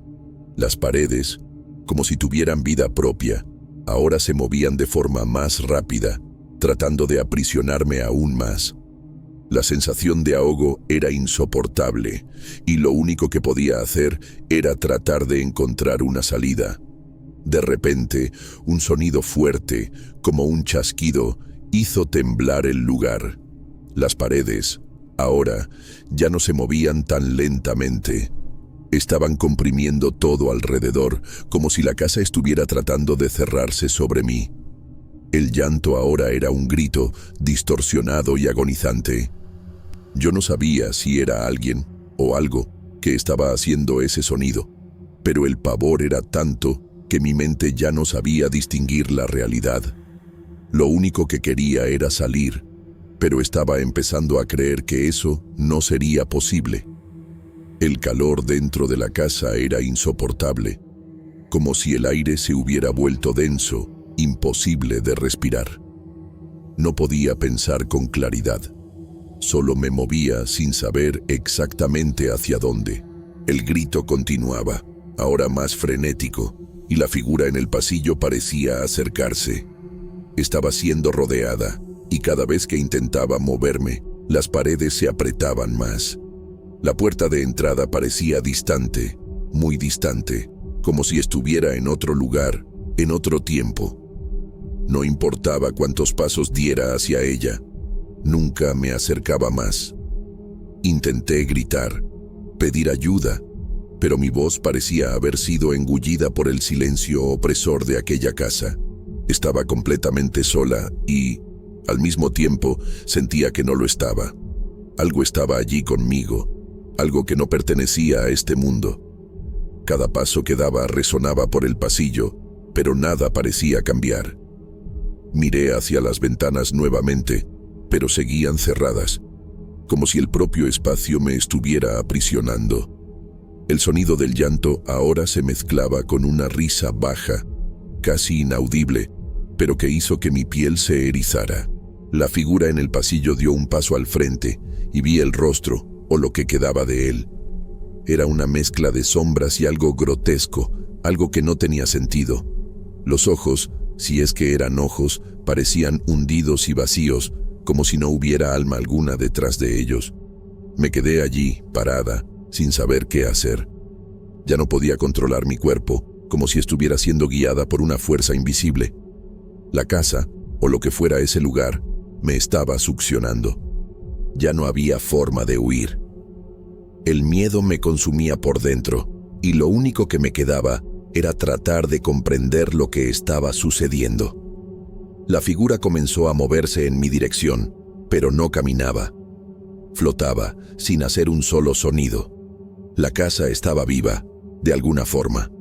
Las paredes, como si tuvieran vida propia, ahora se movían de forma más rápida, tratando de aprisionarme aún más. La sensación de ahogo era insoportable, y lo único que podía hacer era tratar de encontrar una salida. De repente, un sonido fuerte, como un chasquido, hizo temblar el lugar. Las paredes, ahora, ya no se movían tan lentamente. Estaban comprimiendo todo alrededor, como si la casa estuviera tratando de cerrarse sobre mí. El llanto ahora era un grito, distorsionado y agonizante. Yo no sabía si era alguien o algo que estaba haciendo ese sonido, pero el pavor era tanto que mi mente ya no sabía distinguir la realidad. Lo único que quería era salir, pero estaba empezando a creer que eso no sería posible. El calor dentro de la casa era insoportable, como si el aire se hubiera vuelto denso, imposible de respirar. No podía pensar con claridad. Solo me movía sin saber exactamente hacia dónde. El grito continuaba, ahora más frenético, y la figura en el pasillo parecía acercarse. Estaba siendo rodeada, y cada vez que intentaba moverme, las paredes se apretaban más. La puerta de entrada parecía distante, muy distante, como si estuviera en otro lugar, en otro tiempo. No importaba cuántos pasos diera hacia ella, nunca me acercaba más. Intenté gritar, pedir ayuda, pero mi voz parecía haber sido engullida por el silencio opresor de aquella casa. Estaba completamente sola y, al mismo tiempo, sentía que no lo estaba. Algo estaba allí conmigo, algo que no pertenecía a este mundo. Cada paso que daba resonaba por el pasillo, pero nada parecía cambiar. Miré hacia las ventanas nuevamente, pero seguían cerradas, como si el propio espacio me estuviera aprisionando. El sonido del llanto ahora se mezclaba con una risa baja, casi inaudible, pero que hizo que mi piel se erizara. La figura en el pasillo dio un paso al frente y vi el rostro, o lo que quedaba de él. Era una mezcla de sombras y algo grotesco, algo que no tenía sentido. Los ojos, si es que eran ojos, parecían hundidos y vacíos, como si no hubiera alma alguna detrás de ellos. Me quedé allí, parada, sin saber qué hacer. Ya no podía controlar mi cuerpo, como si estuviera siendo guiada por una fuerza invisible. La casa, o lo que fuera ese lugar, me estaba succionando. Ya no había forma de huir. El miedo me consumía por dentro, y lo único que me quedaba era tratar de comprender lo que estaba sucediendo. La figura comenzó a moverse en mi dirección, pero no caminaba. Flotaba, sin hacer un solo sonido. La casa estaba viva, de alguna forma.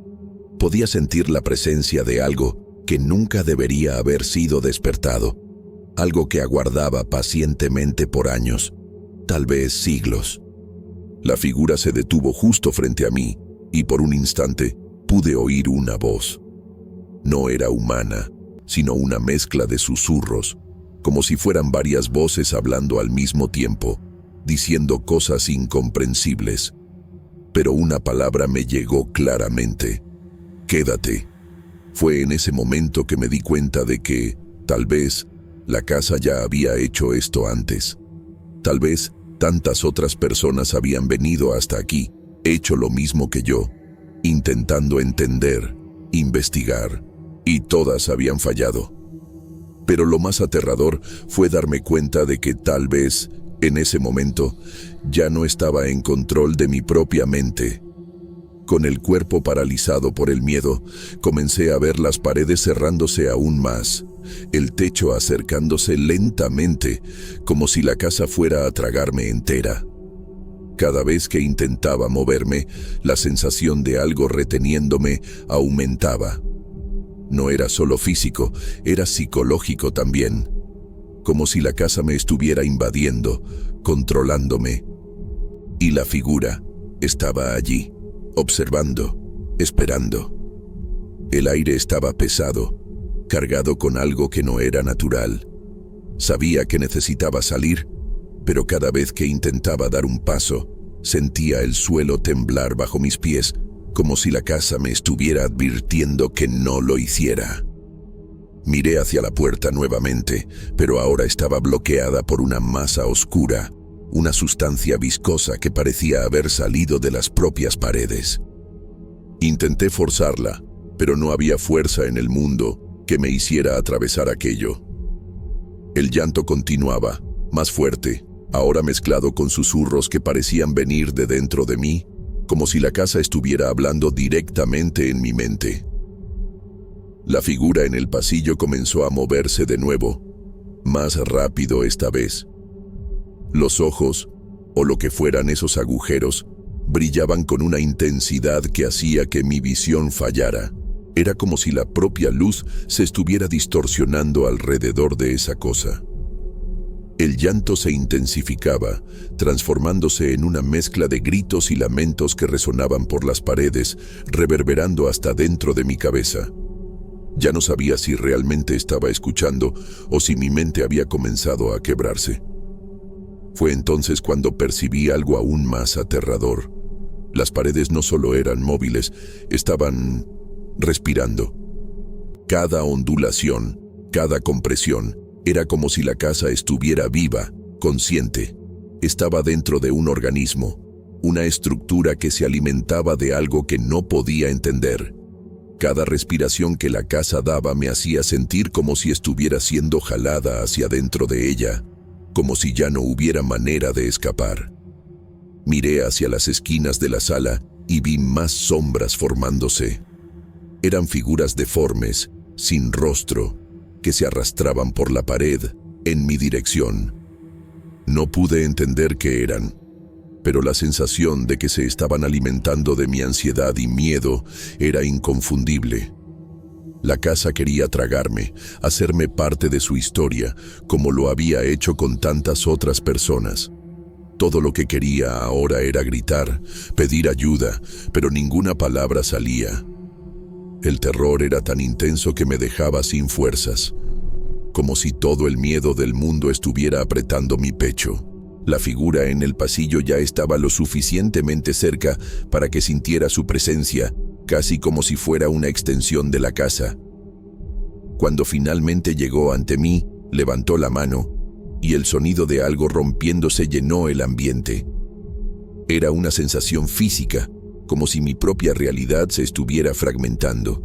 Podía sentir la presencia de algo que nunca debería haber sido despertado, algo que aguardaba pacientemente por años, tal vez siglos. La figura se detuvo justo frente a mí, y por un instante pude oír una voz. No era humana, sino una mezcla de susurros, como si fueran varias voces hablando al mismo tiempo, diciendo cosas incomprensibles. Pero una palabra me llegó claramente: quédate. Fue en ese momento que me di cuenta de que, tal vez, la casa ya había hecho esto antes. Tal vez tantas otras personas habían venido hasta aquí, hecho lo mismo que yo, intentando entender, investigar, y todas habían fallado. Pero lo más aterrador fue darme cuenta de que tal vez, en ese momento, ya no estaba en control de mi propia mente. Con el cuerpo paralizado por el miedo, comencé a ver las paredes cerrándose aún más, el techo acercándose lentamente, como si la casa fuera a tragarme entera. Cada vez que intentaba moverme, la sensación de algo reteniéndome aumentaba. No era solo físico, era psicológico también. Como si la casa me estuviera invadiendo, controlándome. Y la figura estaba allí, observando, esperando. El aire estaba pesado, cargado con algo que no era natural. Sabía que necesitaba salir, pero cada vez que intentaba dar un paso, sentía el suelo temblar bajo mis pies, como si la casa me estuviera advirtiendo que no lo hiciera. Miré hacia la puerta nuevamente, pero ahora estaba bloqueada por una masa oscura, una sustancia viscosa que parecía haber salido de las propias paredes. Intenté forzarla, pero no había fuerza en el mundo que me hiciera atravesar aquello. El llanto continuaba, más fuerte, ahora mezclado con susurros que parecían venir de dentro de mí, como si la casa estuviera hablando directamente en mi mente. La figura en el pasillo comenzó a moverse de nuevo, más rápido esta vez. Los ojos, o lo que fueran esos agujeros, brillaban con una intensidad que hacía que mi visión fallara. Era como si la propia luz se estuviera distorsionando alrededor de esa cosa. El llanto se intensificaba, transformándose en una mezcla de gritos y lamentos que resonaban por las paredes, reverberando hasta dentro de mi cabeza. Ya no sabía si realmente estaba escuchando o si mi mente había comenzado a quebrarse. Fue entonces cuando percibí algo aún más aterrador. Las paredes no solo eran móviles, estaban respirando. Cada ondulación, cada compresión, era como si la casa estuviera viva, consciente. Estaba dentro de un organismo, una estructura que se alimentaba de algo que no podía entender. Cada respiración que la casa daba me hacía sentir como si estuviera siendo jalada hacia dentro de ella, como si ya no hubiera manera de escapar. Miré hacia las esquinas de la sala y vi más sombras formándose. Eran figuras deformes, sin rostro, que se arrastraban por la pared, en mi dirección. No pude entender qué eran, pero la sensación de que se estaban alimentando de mi ansiedad y miedo era inconfundible. La casa quería tragarme, hacerme parte de su historia, como lo había hecho con tantas otras personas. Todo lo que quería ahora era gritar, pedir ayuda, pero ninguna palabra salía. El terror era tan intenso que me dejaba sin fuerzas, como si todo el miedo del mundo estuviera apretando mi pecho. La figura en el pasillo ya estaba lo suficientemente cerca para que sintiera su presencia, casi como si fuera una extensión de la casa. Cuando finalmente llegó ante mí, levantó la mano, y el sonido de algo rompiéndose llenó el ambiente. Era una sensación física, como si mi propia realidad se estuviera fragmentando.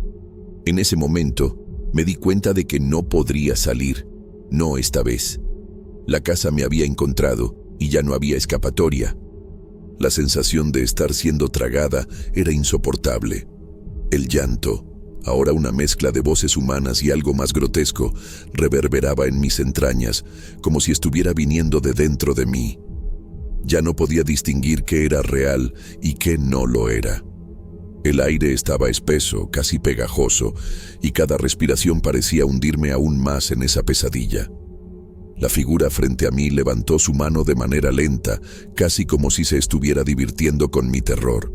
En ese momento, me di cuenta de que no podría salir, no esta vez. La casa me había encontrado y ya no había escapatoria. La sensación de estar siendo tragada era insoportable. El llanto, ahora una mezcla de voces humanas y algo más grotesco, reverberaba en mis entrañas, como si estuviera viniendo de dentro de mí. Ya no podía distinguir qué era real y qué no lo era. El aire estaba espeso, casi pegajoso, y cada respiración parecía hundirme aún más en esa pesadilla. La figura frente a mí levantó su mano de manera lenta, casi como si se estuviera divirtiendo con mi terror.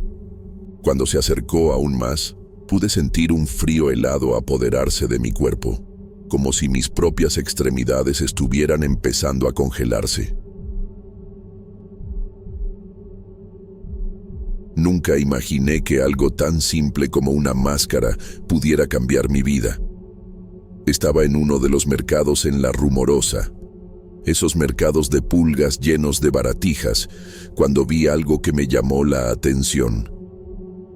Cuando se acercó aún más, pude sentir un frío helado apoderarse de mi cuerpo, como si mis propias extremidades estuvieran empezando a congelarse. Nunca imaginé que algo tan simple como una máscara pudiera cambiar mi vida. Estaba en uno de los mercados en La Rumorosa, esos mercados de pulgas llenos de baratijas, cuando vi algo que me llamó la atención.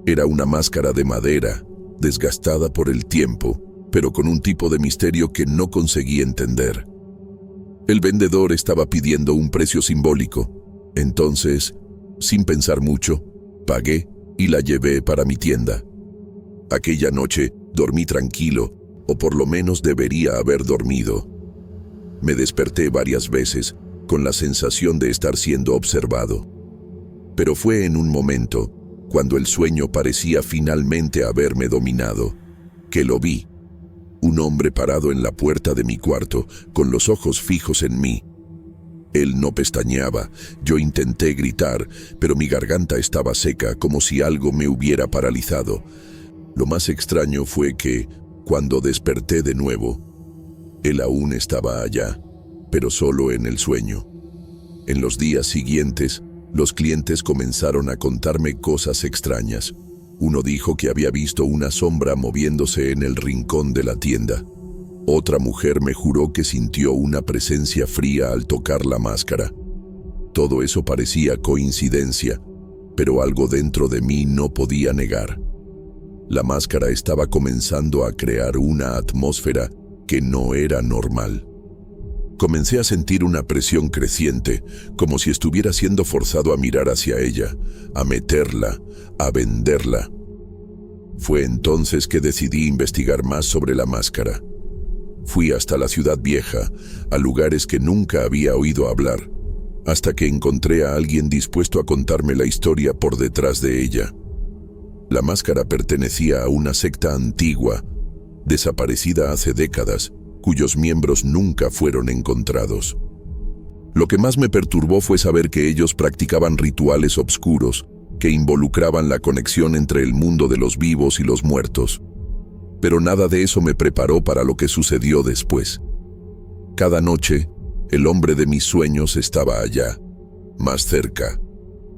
Era una máscara de madera, desgastada por el tiempo, pero con un tipo de misterio que no conseguí entender. El vendedor estaba pidiendo un precio simbólico. Entonces, sin pensar mucho, pagué y la llevé para mi tienda. Aquella noche dormí tranquilo, o por lo menos debería haber dormido. Me desperté varias veces con la sensación de estar siendo observado. Pero fue en un momento, cuando el sueño parecía finalmente haberme dominado, que lo vi. Un hombre parado en la puerta de mi cuarto, con los ojos fijos en mí. Él no pestañeaba. Yo intenté gritar, pero mi garganta estaba seca, como si algo me hubiera paralizado. Lo más extraño fue que, cuando desperté de nuevo, él aún estaba allá, pero solo en el sueño. En los días siguientes, los clientes comenzaron a contarme cosas extrañas. Uno dijo que había visto una sombra moviéndose en el rincón de la tienda. Otra mujer me juró que sintió una presencia fría al tocar la máscara. Todo eso parecía coincidencia, pero algo dentro de mí no podía negar. La máscara estaba comenzando a crear una atmósfera que no era normal. Comencé a sentir una presión creciente, como si estuviera siendo forzado a mirar hacia ella, a meterla, a venderla. Fue entonces que decidí investigar más sobre la máscara. Fui hasta la ciudad vieja, a lugares que nunca había oído hablar, hasta que encontré a alguien dispuesto a contarme la historia por detrás de ella. La máscara pertenecía a una secta antigua, desaparecida hace décadas, cuyos miembros nunca fueron encontrados. Lo que más me perturbó fue saber que ellos practicaban rituales obscuros que involucraban la conexión entre el mundo de los vivos y los muertos. Pero nada de eso me preparó para lo que sucedió después. Cada noche, el hombre de mis sueños estaba allá, más cerca.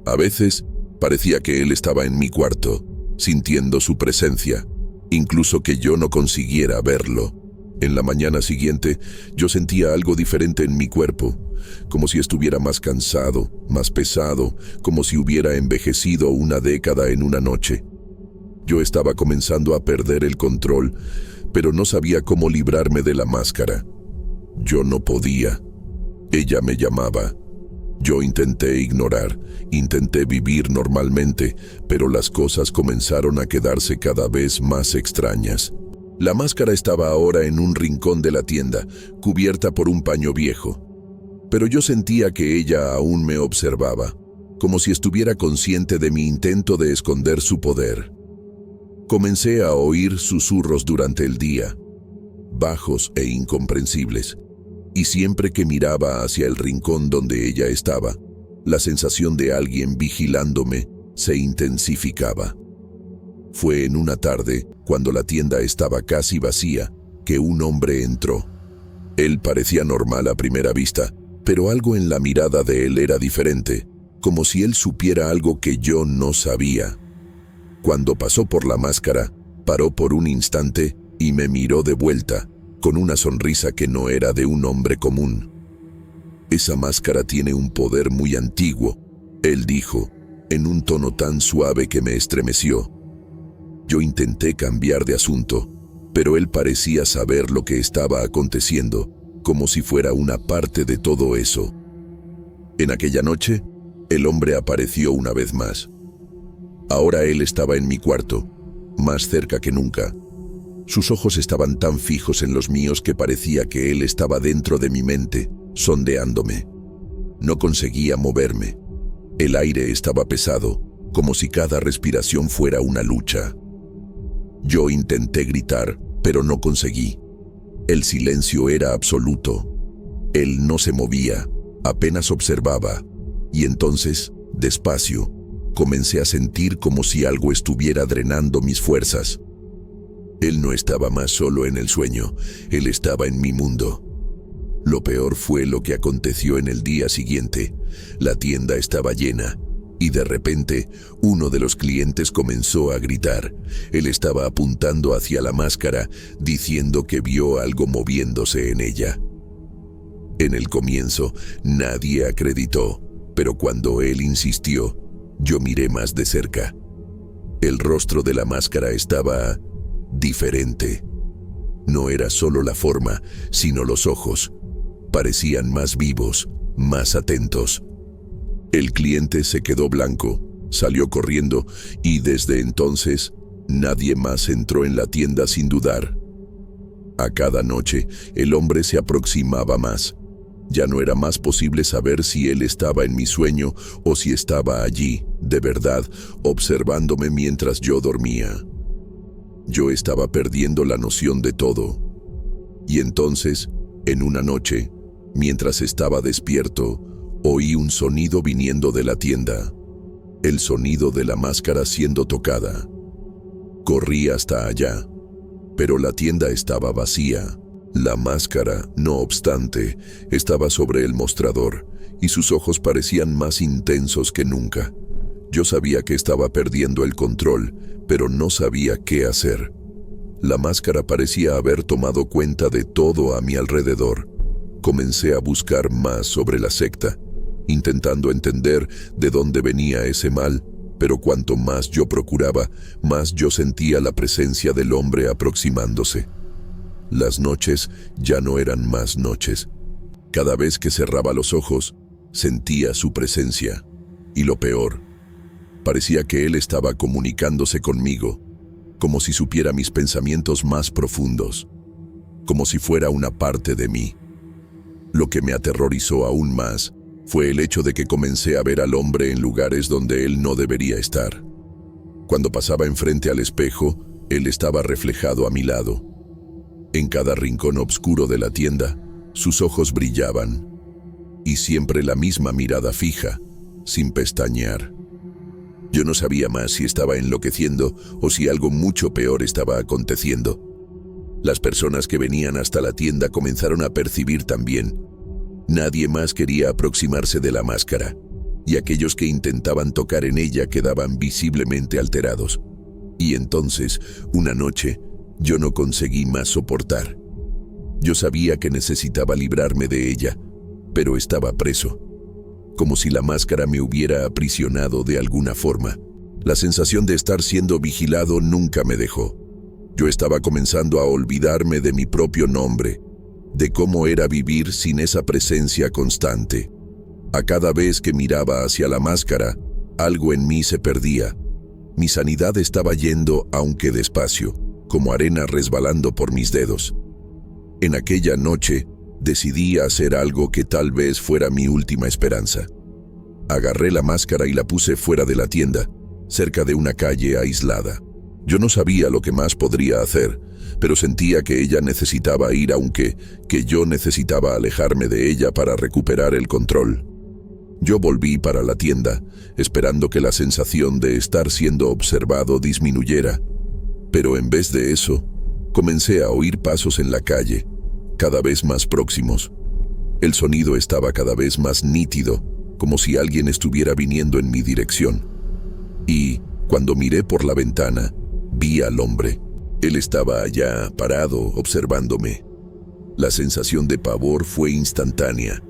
A veces, parecía que él estaba en mi cuarto, sintiendo su presencia, incluso que yo no consiguiera verlo. En la mañana siguiente, yo sentía algo diferente en mi cuerpo, como si estuviera más cansado, más pesado, como si hubiera envejecido una década en una noche. Yo estaba comenzando a perder el control, pero no sabía cómo librarme de la máscara. Yo no podía. Ella me llamaba. Yo intenté ignorar, intenté vivir normalmente, pero las cosas comenzaron a quedarse cada vez más extrañas. La máscara estaba ahora en un rincón de la tienda, cubierta por un paño viejo. Pero yo sentía que ella aún me observaba, como si estuviera consciente de mi intento de esconder su poder. Comencé a oír susurros durante el día, bajos e incomprensibles, y siempre que miraba hacia el rincón donde ella estaba, la sensación de alguien vigilándome se intensificaba. Fue en una tarde, cuando la tienda estaba casi vacía, que un hombre entró. Él parecía normal a primera vista, pero algo en la mirada de él era diferente, como si él supiera algo que yo no sabía. Cuando pasó por la máscara, paró por un instante y me miró de vuelta, con una sonrisa que no era de un hombre común. «Esa máscara tiene un poder muy antiguo», él dijo, en un tono tan suave que me estremeció. Yo intenté cambiar de asunto, pero él parecía saber lo que estaba aconteciendo, como si fuera una parte de todo eso. En aquella noche, el hombre apareció una vez más. Ahora él estaba en mi cuarto, más cerca que nunca. Sus ojos estaban tan fijos en los míos que parecía que él estaba dentro de mi mente, sondeándome. No conseguía moverme. El aire estaba pesado, como si cada respiración fuera una lucha. Yo intenté gritar, pero no conseguí. El silencio era absoluto. Él no se movía, apenas observaba, y entonces, despacio, comencé a sentir como si algo estuviera drenando mis fuerzas. Él no estaba más solo en el sueño, él estaba en mi mundo. Lo peor fue lo que aconteció en el día siguiente. La tienda estaba llena, y de repente, uno de los clientes comenzó a gritar. Él estaba apuntando hacia la máscara, diciendo que vio algo moviéndose en ella. En el comienzo, nadie acreditó, pero cuando él insistió, yo miré más de cerca. El rostro de la máscara estaba diferente. No era solo la forma, sino los ojos. Parecían más vivos, más atentos. El cliente se quedó blanco, salió corriendo y desde entonces nadie más entró en la tienda sin dudar. A cada noche el hombre se aproximaba más. Ya no era más posible saber si él estaba en mi sueño o si estaba allí, de verdad, observándome mientras yo dormía. Yo estaba perdiendo la noción de todo. Y entonces, en una noche, mientras estaba despierto, oí un sonido viniendo de la tienda. El sonido de la máscara siendo tocada. Corrí hasta allá, pero la tienda estaba vacía. La máscara, no obstante, estaba sobre el mostrador y sus ojos parecían más intensos que nunca. Yo sabía que estaba perdiendo el control, pero no sabía qué hacer. La máscara parecía haber tomado cuenta de todo a mi alrededor. Comencé a buscar más sobre la secta, intentando entender de dónde venía ese mal, pero cuanto más yo procuraba, más yo sentía la presencia del hombre aproximándose. Las noches ya no eran más noches. Cada vez que cerraba los ojos, sentía su presencia. Y lo peor, parecía que él estaba comunicándose conmigo, como si supiera mis pensamientos más profundos, como si fuera una parte de mí. Lo que me aterrorizó aún más fue el hecho de que comencé a ver al hombre en lugares donde él no debería estar. Cuando pasaba enfrente al espejo, él estaba reflejado a mi lado. En cada rincón oscuro de la tienda, sus ojos brillaban, y siempre la misma mirada fija, sin pestañear. Yo no sabía más si estaba enloqueciendo o si algo mucho peor estaba aconteciendo. Las personas que venían hasta la tienda comenzaron a percibir también. Nadie más quería aproximarse de la máscara, y aquellos que intentaban tocar en ella quedaban visiblemente alterados. Y entonces, una noche, yo no conseguí más soportar. Yo sabía que necesitaba librarme de ella, pero estaba preso, como si la máscara me hubiera aprisionado de alguna forma. La sensación de estar siendo vigilado nunca me dejó. Yo estaba comenzando a olvidarme de mi propio nombre, de cómo era vivir sin esa presencia constante. A cada vez que miraba hacia la máscara, algo en mí se perdía. Mi sanidad estaba yendo, aunque despacio, como arena resbalando por mis dedos. En aquella noche, decidí hacer algo que tal vez fuera mi última esperanza. Agarré la máscara y la puse fuera de la tienda, cerca de una calle aislada. Yo no sabía lo que más podría hacer, pero sentía que ella necesitaba ir, aunque que yo necesitaba alejarme de ella para recuperar el control. Yo volví para la tienda, esperando que la sensación de estar siendo observado disminuyera, pero en vez de eso, comencé a oír pasos en la calle, cada vez más próximos. El sonido estaba cada vez más nítido, como si alguien estuviera viniendo en mi dirección. Y, cuando miré por la ventana, vi al hombre. Él estaba allá, parado, observándome. La sensación de pavor fue instantánea.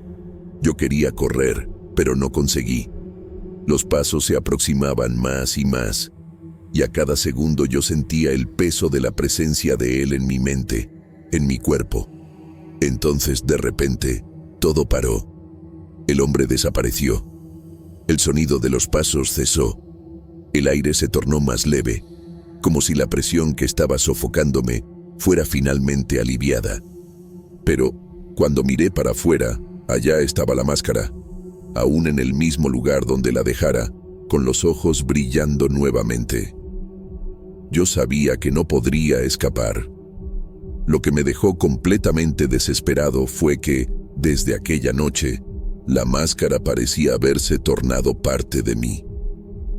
Yo quería correr, pero no conseguí. Los pasos se aproximaban más y más, y a cada segundo yo sentía el peso de la presencia de él en mi mente, en mi cuerpo. Entonces, de repente, todo paró. El hombre desapareció. El sonido de los pasos cesó. El aire se tornó más leve, como si la presión que estaba sofocándome fuera finalmente aliviada. Pero, cuando miré para afuera, allá estaba la máscara, aún en el mismo lugar donde la dejara, con los ojos brillando nuevamente. Yo sabía que no podría escapar. Lo que me dejó completamente desesperado fue que, desde aquella noche, la máscara parecía haberse tornado parte de mí.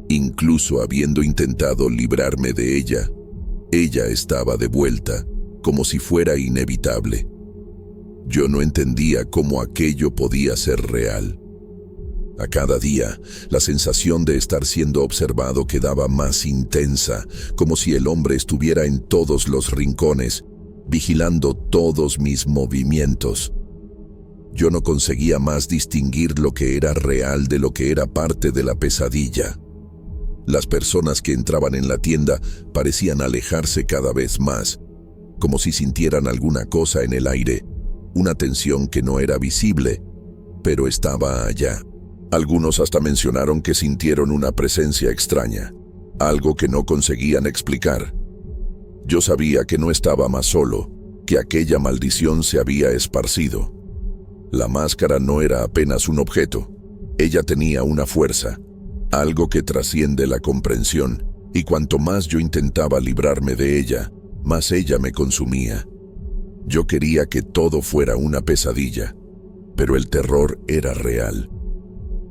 Incluso habiendo intentado librarme de ella estaba de vuelta, como si fuera inevitable. Yo no entendía cómo aquello podía ser real. A cada día, la sensación de estar siendo observado quedaba más intensa, como si el hombre estuviera en todos los rincones, vigilando todos mis movimientos. Yo no conseguía más distinguir lo que era real de lo que era parte de la pesadilla. Las personas que entraban en la tienda parecían alejarse cada vez más, como si sintieran alguna cosa en el aire, una tensión que no era visible, pero estaba allá. Algunos hasta mencionaron que sintieron una presencia extraña, algo que no conseguían explicar. Yo sabía que no estaba más solo, que aquella maldición se había esparcido. La máscara no era apenas un objeto, ella tenía una fuerza, algo que trasciende la comprensión, y cuanto más yo intentaba librarme de ella, más ella me consumía. Yo quería que todo fuera una pesadilla, pero el terror era real.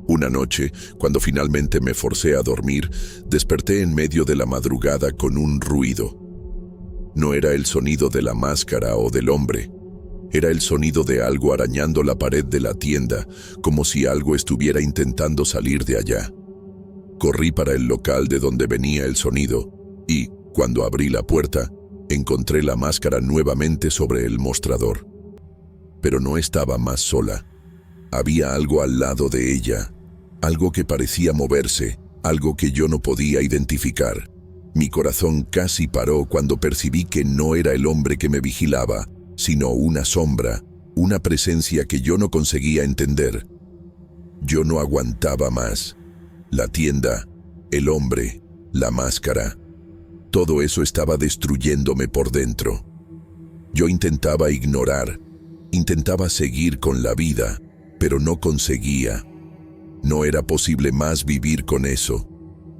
Una noche, cuando finalmente me forcé a dormir, desperté en medio de la madrugada con un ruido. No era el sonido de la máscara o del hombre, era el sonido de algo arañando la pared de la tienda, como si algo estuviera intentando salir de allá. Corrí para el local de donde venía el sonido y, cuando abrí la puerta, encontré la máscara nuevamente sobre el mostrador. Pero no estaba más sola. Había algo al lado de ella, algo que parecía moverse, algo que yo no podía identificar. Mi corazón casi paró cuando percibí que no era el hombre que me vigilaba, sino una sombra, una presencia que yo no conseguía entender. Yo no aguantaba más. La tienda, el hombre, la máscara, todo eso estaba destruyéndome por dentro. Yo intentaba ignorar, intentaba seguir con la vida, pero no conseguía. No era posible más vivir con eso.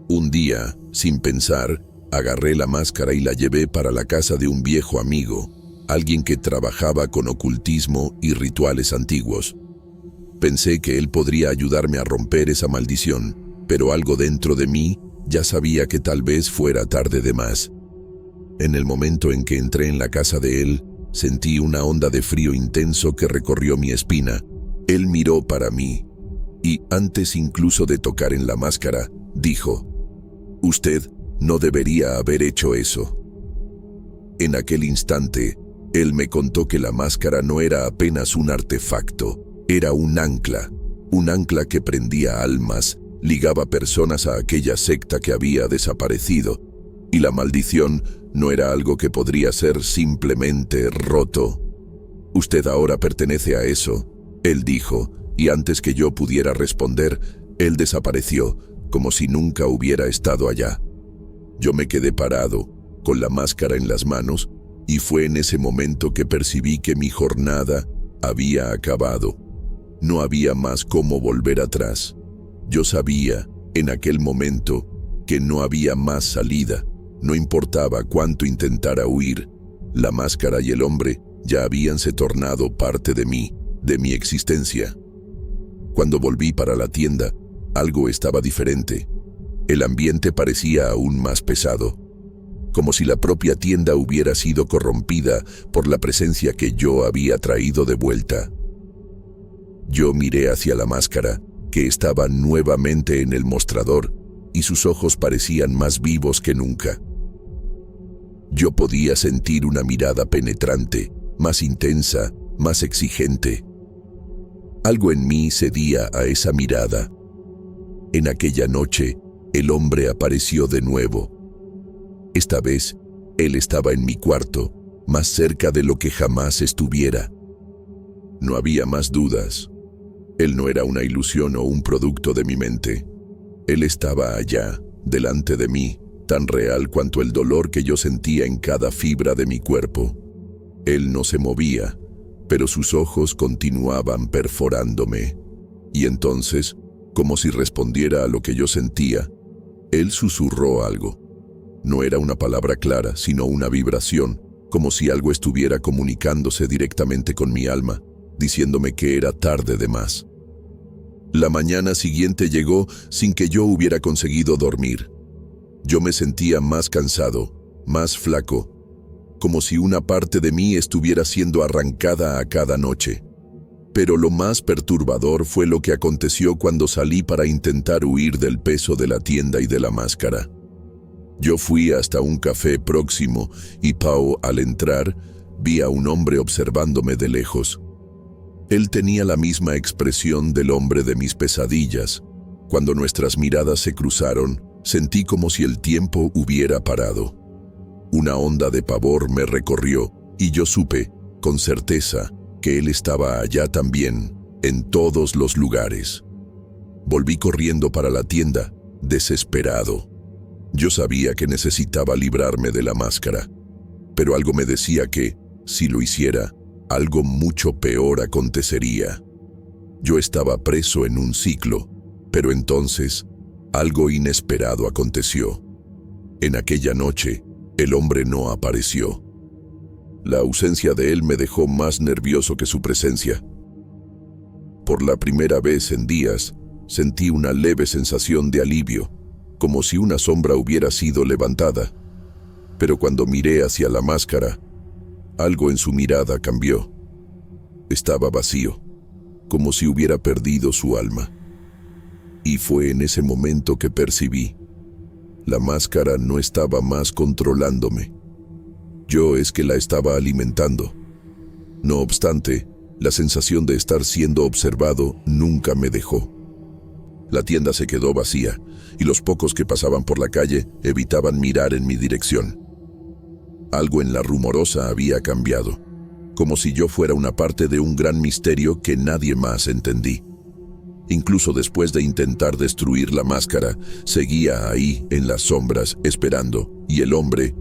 Un día, sin pensar, agarré la máscara y la llevé para la casa de un viejo amigo, alguien que trabajaba con ocultismo y rituales antiguos. Pensé que él podría ayudarme a romper esa maldición, pero algo dentro de mí ya sabía que tal vez fuera tarde de más. En el momento en que entré en la casa de él, sentí una onda de frío intenso que recorrió mi espina. Él miró para mí y, antes incluso de tocar en la máscara, dijo: «Usted no debería haber hecho eso». En aquel instante, él me contó que la máscara no era apenas un artefacto, era un ancla que prendía almas, ligaba personas a aquella secta que había desaparecido, y la maldición no era algo que podría ser simplemente roto. «Usted ahora pertenece a eso», él dijo, y antes que yo pudiera responder, él desapareció, como si nunca hubiera estado allá. Yo me quedé parado, con la máscara en las manos, y fue en ese momento que percibí que mi jornada había acabado. No había más cómo volver atrás. Yo sabía, en aquel momento, que no había más salida, No importaba cuánto intentara huir, la máscara y el hombre ya habíanse tornado parte de mí, de mi existencia. Cuando volví para la tienda, algo estaba diferente. El ambiente parecía aún más pesado, como si la propia tienda hubiera sido corrompida por la presencia que yo había traído de vuelta. Yo miré hacia la máscara, que estaba nuevamente en el mostrador, y sus ojos parecían más vivos que nunca. Yo podía sentir una mirada penetrante, más intensa, más exigente. Algo en mí cedía a esa mirada. En aquella noche, el hombre apareció de nuevo. Esta vez, él estaba en mi cuarto, más cerca de lo que jamás estuviera. No había más dudas. Él no era una ilusión o un producto de mi mente. Él estaba allá, delante de mí, tan real cuanto el dolor que yo sentía en cada fibra de mi cuerpo. Él no se movía, pero sus ojos continuaban perforándome. Y entonces, como si respondiera a lo que yo sentía, él susurró algo. No era una palabra clara, sino una vibración, como si algo estuviera comunicándose directamente con mi alma, diciéndome que era tarde de más. La mañana siguiente llegó sin que yo hubiera conseguido dormir. Yo me sentía más cansado, más flaco, como si una parte de mí estuviera siendo arrancada a cada noche. Pero lo más perturbador fue lo que aconteció cuando salí para intentar huir del peso de la tienda y de la máscara. Yo fui hasta un café próximo y Pau, al entrar, vi a un hombre observándome de lejos. Él tenía la misma expresión del hombre de mis pesadillas. Cuando nuestras miradas se cruzaron, sentí como si el tiempo hubiera parado. Una onda de pavor me recorrió y yo supe, con certeza, que él estaba allá también, en todos los lugares. Volví corriendo para la tienda, desesperado. Yo sabía que necesitaba librarme de la máscara, pero algo me decía que, si lo hiciera, algo mucho peor acontecería. Yo estaba preso en un ciclo, pero entonces, algo inesperado aconteció. En aquella noche, el hombre no apareció. La ausencia de él me dejó más nervioso que su presencia. Por la primera vez en días, sentí una leve sensación de alivio, como si una sombra hubiera sido levantada. Pero cuando miré hacia la máscara, algo en su mirada cambió. Estaba vacío, como si hubiera perdido su alma. Y fue en ese momento que percibí: la máscara no estaba más controlándome. Yo es que la estaba alimentando. No obstante, la sensación de estar siendo observado nunca me dejó. La tienda se quedó vacía, y los pocos que pasaban por la calle evitaban mirar en mi dirección. Algo en la rumorosa había cambiado, como si yo fuera una parte de un gran misterio que nadie más entendí. Incluso después de intentar destruir la máscara, seguía ahí en las sombras, esperando, y el hombre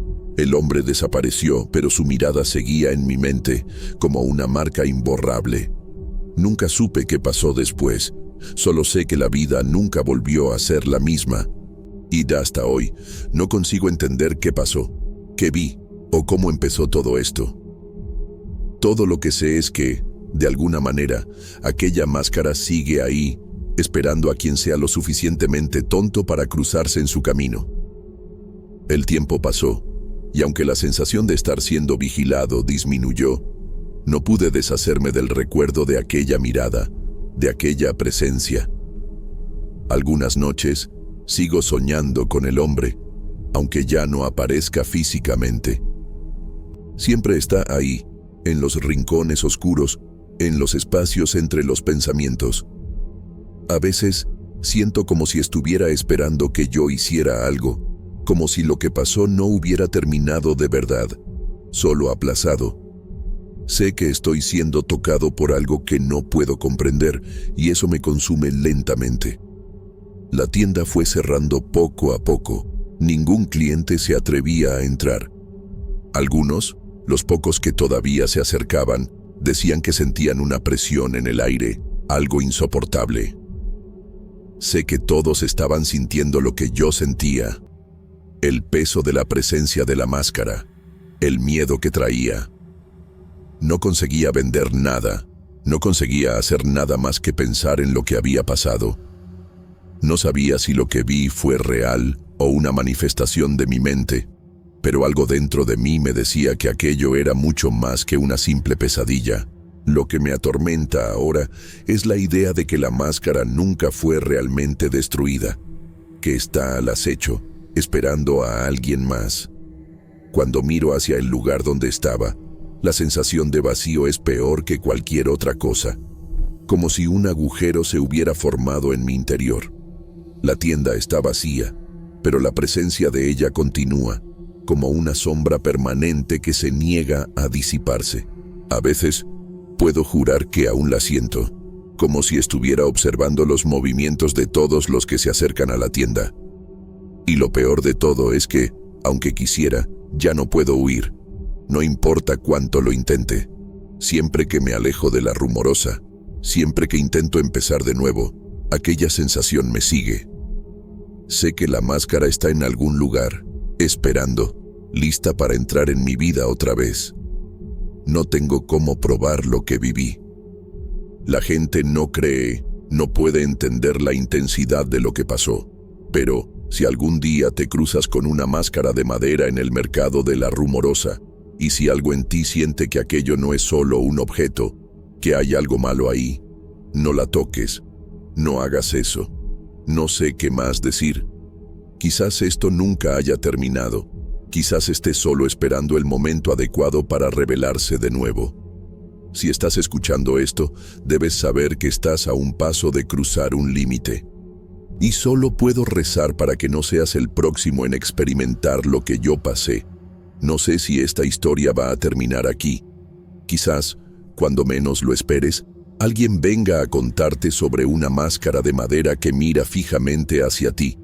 desapareció, pero su mirada seguía en mi mente como una marca imborrable. Nunca supe qué pasó después, solo sé que la vida nunca volvió a ser la misma. Y hasta hoy, no consigo entender qué pasó, qué vi, o cómo empezó todo esto. Todo lo que sé es que, de alguna manera, aquella máscara sigue ahí, esperando a quien sea lo suficientemente tonto para cruzarse en su camino. El tiempo pasó, y aunque la sensación de estar siendo vigilado disminuyó, no pude deshacerme del recuerdo de aquella mirada, de aquella presencia. Algunas noches sigo soñando con el hombre, aunque ya no aparezca físicamente. Siempre está ahí, en los rincones oscuros, en los espacios entre los pensamientos. A veces siento como si estuviera esperando que yo hiciera algo, como si lo que pasó no hubiera terminado de verdad, solo aplazado. Sé que estoy siendo tocado por algo que no puedo comprender, y eso me consume lentamente. La tienda fue cerrando poco a poco. Ningún cliente se atrevía a entrar. Algunos, los pocos que todavía se acercaban, decían que sentían una presión en el aire, algo insoportable. Sé que todos estaban sintiendo lo que yo sentía. el peso de la presencia de la máscara, el miedo que traía. No conseguía vender nada, no conseguía hacer nada más que pensar en lo que había pasado. No sabía si lo que vi fue real o una manifestación de mi mente, pero algo dentro de mí me decía que aquello era mucho más que una simple pesadilla. Lo que me atormenta ahora es la idea de que la máscara nunca fue realmente destruida, que está al acecho, esperando a alguien más. Cuando miro hacia el lugar donde estaba, la sensación de vacío es peor que cualquier otra cosa, como si un agujero se hubiera formado en mi interior. La tienda está vacía, pero la presencia de ella continúa, como una sombra permanente que se niega a disiparse. A veces, puedo jurar que aún la siento, como si estuviera observando los movimientos de todos los que se acercan a la tienda. Y lo peor de todo es que, aunque quisiera, ya no puedo huir. No importa cuánto lo intente. Siempre que me alejo de la rumorosa, siempre que intento empezar de nuevo, aquella sensación me sigue. Sé que la máscara está en algún lugar, esperando, lista para entrar en mi vida otra vez. No tengo cómo probar lo que viví. La gente no cree, no puede entender la intensidad de lo que pasó. Pero, si algún día te cruzas con una máscara de madera en el mercado de la rumorosa, y si algo en ti siente que aquello no es solo un objeto, que hay algo malo ahí, no la toques, no hagas eso. No sé qué más decir. Quizás esto nunca haya terminado. Quizás esté solo esperando el momento adecuado para revelarse de nuevo. Si estás escuchando esto, debes saber que estás a un paso de cruzar un límite. Y solo puedo rezar para que no seas el próximo en experimentar lo que yo pasé. No sé si esta historia va a terminar aquí. Quizás, cuando menos lo esperes, alguien venga a contarte sobre una máscara de madera que mira fijamente hacia ti,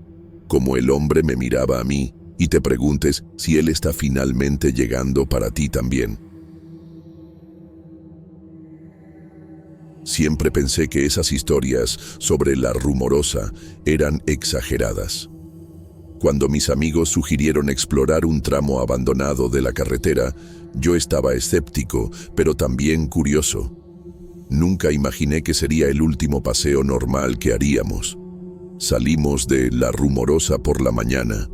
como el hombre me miraba a mí, y te preguntes si él está finalmente llegando para ti también. Siempre pensé que esas historias sobre la rumorosa eran exageradas. Cuando mis amigos sugirieron explorar un tramo abandonado de la carretera, yo estaba escéptico, pero también curioso. Nunca imaginé que sería el último paseo normal que haríamos. Salimos de la rumorosa por la mañana.